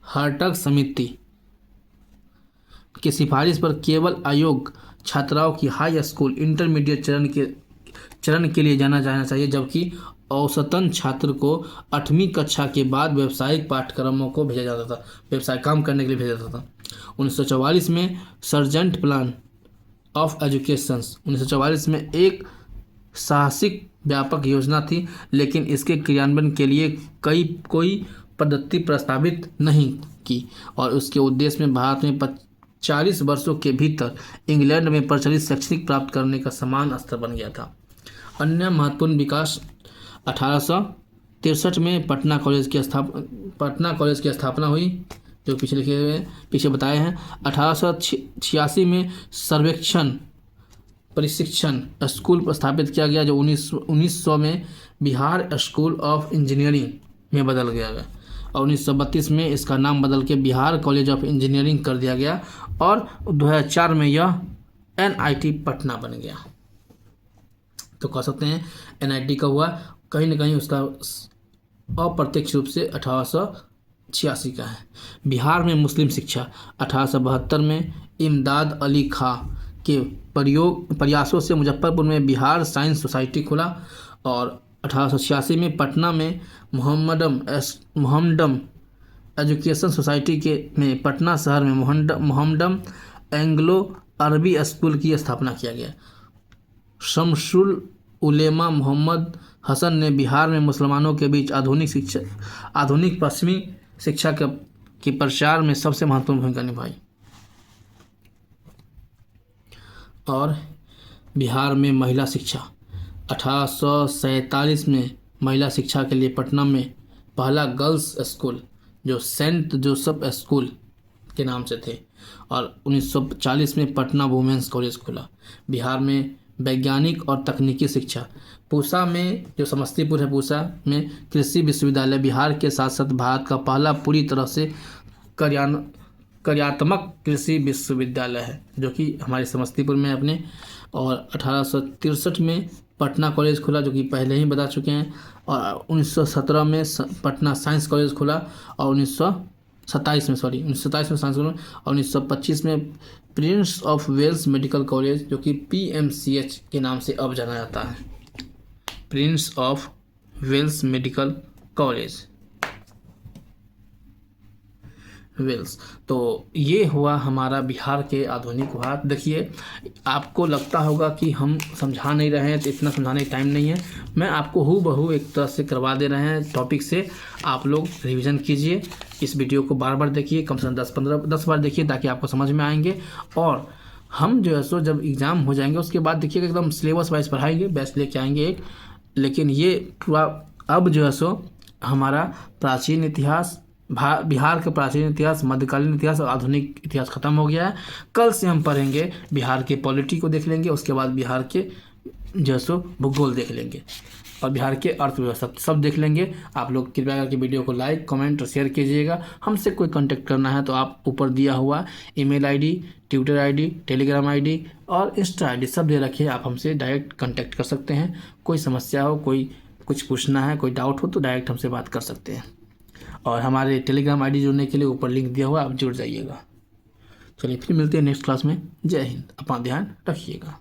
[SPEAKER 1] हर्टग समिति की सिफारिश पर केवल आयोग छात्राओं की हाई स्कूल इंटरमीडिएट चरण के लिए जाना चाहिए, जबकि औसतन छात्र को 8वीं कक्षा के बाद व्यावसायिक पाठ्यक्रमों को भेजा जाता था, व्यवसाय काम करने के लिए भेजा जाता था। 1944 में सर्जेंट प्लान ऑफ एजुकेशन 1944 में एक साहसिक व्यापक योजना थी, लेकिन इसके क्रियान्वयन के लिए कोई पद्धति प्रस्तावित नहीं की और उसके उद्देश्य में भारत में 40 वर्षों के भीतर इंग्लैंड में प्रचलित शैक्षणिक प्राप्त करने का समान स्तर बन गया था। अन्य महत्वपूर्ण विकास 1863 में पटना कॉलेज की स्थापना हुई, जो पीछे बताए हैं। 1886 में सर्वेक्षण प्रशिक्षण स्कूल स्थापित किया गया, जो 1900 में बिहार स्कूल ऑफ इंजीनियरिंग में बदल गया और 1932 में इसका नाम बदल के बिहार कॉलेज ऑफ इंजीनियरिंग कर दिया गया और 2004 में यह NIT पटना बन गया। तो कह सकते हैं NIT का हुआ, कहीं ना कहीं उसका अप्रत्यक्ष रूप से 1886 का है। बिहार में मुस्लिम शिक्षा 1872 में इमदाद अली खां के प्रयासों से मुजफ्फरपुर में बिहार साइंस सोसाइटी खुला और 1886 में पटना में मोहम्मडम एजुकेशन सोसाइटी में पटना शहर में मोहम्मडम एंग्लो अरबी स्कूल की स्थापना किया गया। शमसुल उलेमा मोहम्मद हसन ने बिहार में मुसलमानों के बीच आधुनिक पश्चिमी शिक्षा के प्रचार में सबसे महत्वपूर्ण भूमिका निभाई। और बिहार में महिला शिक्षा 1847 में महिला शिक्षा के लिए पटना में पहला गर्ल्स स्कूल, जो सेंट जोसेफ स्कूल के नाम से थे, और 1940 में पटना वुमेंस कॉलेज खुला। बिहार में वैज्ञानिक और तकनीकी शिक्षा पूसा में, जो समस्तीपुर है, पूसा में कृषि विश्वविद्यालय बिहार के साथ साथ भारत का पहला पूरी तरह से कार्यात्मक कृषि विश्वविद्यालय है, जो कि हमारे समस्तीपुर में अपने। और 1863 में पटना कॉलेज खुला, जो कि पहले ही बता चुके हैं। और 1917 में पटना साइंस कॉलेज खुला और 1927 में साइंस कॉलेज, और 1925 में Prince of Wales medical college, जो कि PMCH के नाम से अब जाना जाता है, Prince of Wales medical college Wales. तो ये हुआ हमारा बिहार के आधुनिक भाग। देखिए, आपको लगता होगा कि हम समझा नहीं रहे हैं, तो इतना समझाने का टाइम नहीं है। मैं आपको हूबहू एक तरह से करवा दे रहे हैं टॉपिक से। आप लोग रिवीजन कीजिए, इस वीडियो को बार बार देखिए, कम से कम 10 बार देखिए, ताकि आपको समझ में आएंगे। और हम जो है सो जब एग्ज़ाम हो जाएंगे उसके बाद देखिएगा एकदम सिलेबस वाइज पढ़ाएंगे, बेस्ट लेके आएंगे एक। लेकिन ये पूरा अब जो है सो हमारा प्राचीन इतिहास, बिहार का प्राचीन इतिहास, मध्यकालीन इतिहास और आधुनिक इतिहास खत्म हो गया है। कल से हम पढ़ेंगे बिहार के पॉलिटी को देख लेंगे, उसके बाद बिहार के जो सो भूगोल देख लेंगे और बिहार के अर्थव्यवस्था सब देख लेंगे। आप लोग कृपया करके वीडियो को लाइक, कमेंट और शेयर कीजिएगा। हमसे कोई कांटेक्ट करना है तो आप ऊपर दिया हुआ email ID, Twitter ID, Telegram ID और इंस्टा ID सब दे रखे, आप हमसे डायरेक्ट कांटेक्ट कर सकते हैं। कोई समस्या हो, कोई कुछ पूछना है, कोई डाउट हो तो डायरेक्ट हमसे बात कर सकते हैं। और हमारे टेलीग्राम ID जुड़ने के लिए ऊपर लिंक दिया हुआ, आप जुड़ जाइएगा। चलिए फिर मिलते हैं नेक्स्ट क्लास में। जय हिंद, अपना ध्यान रखिएगा।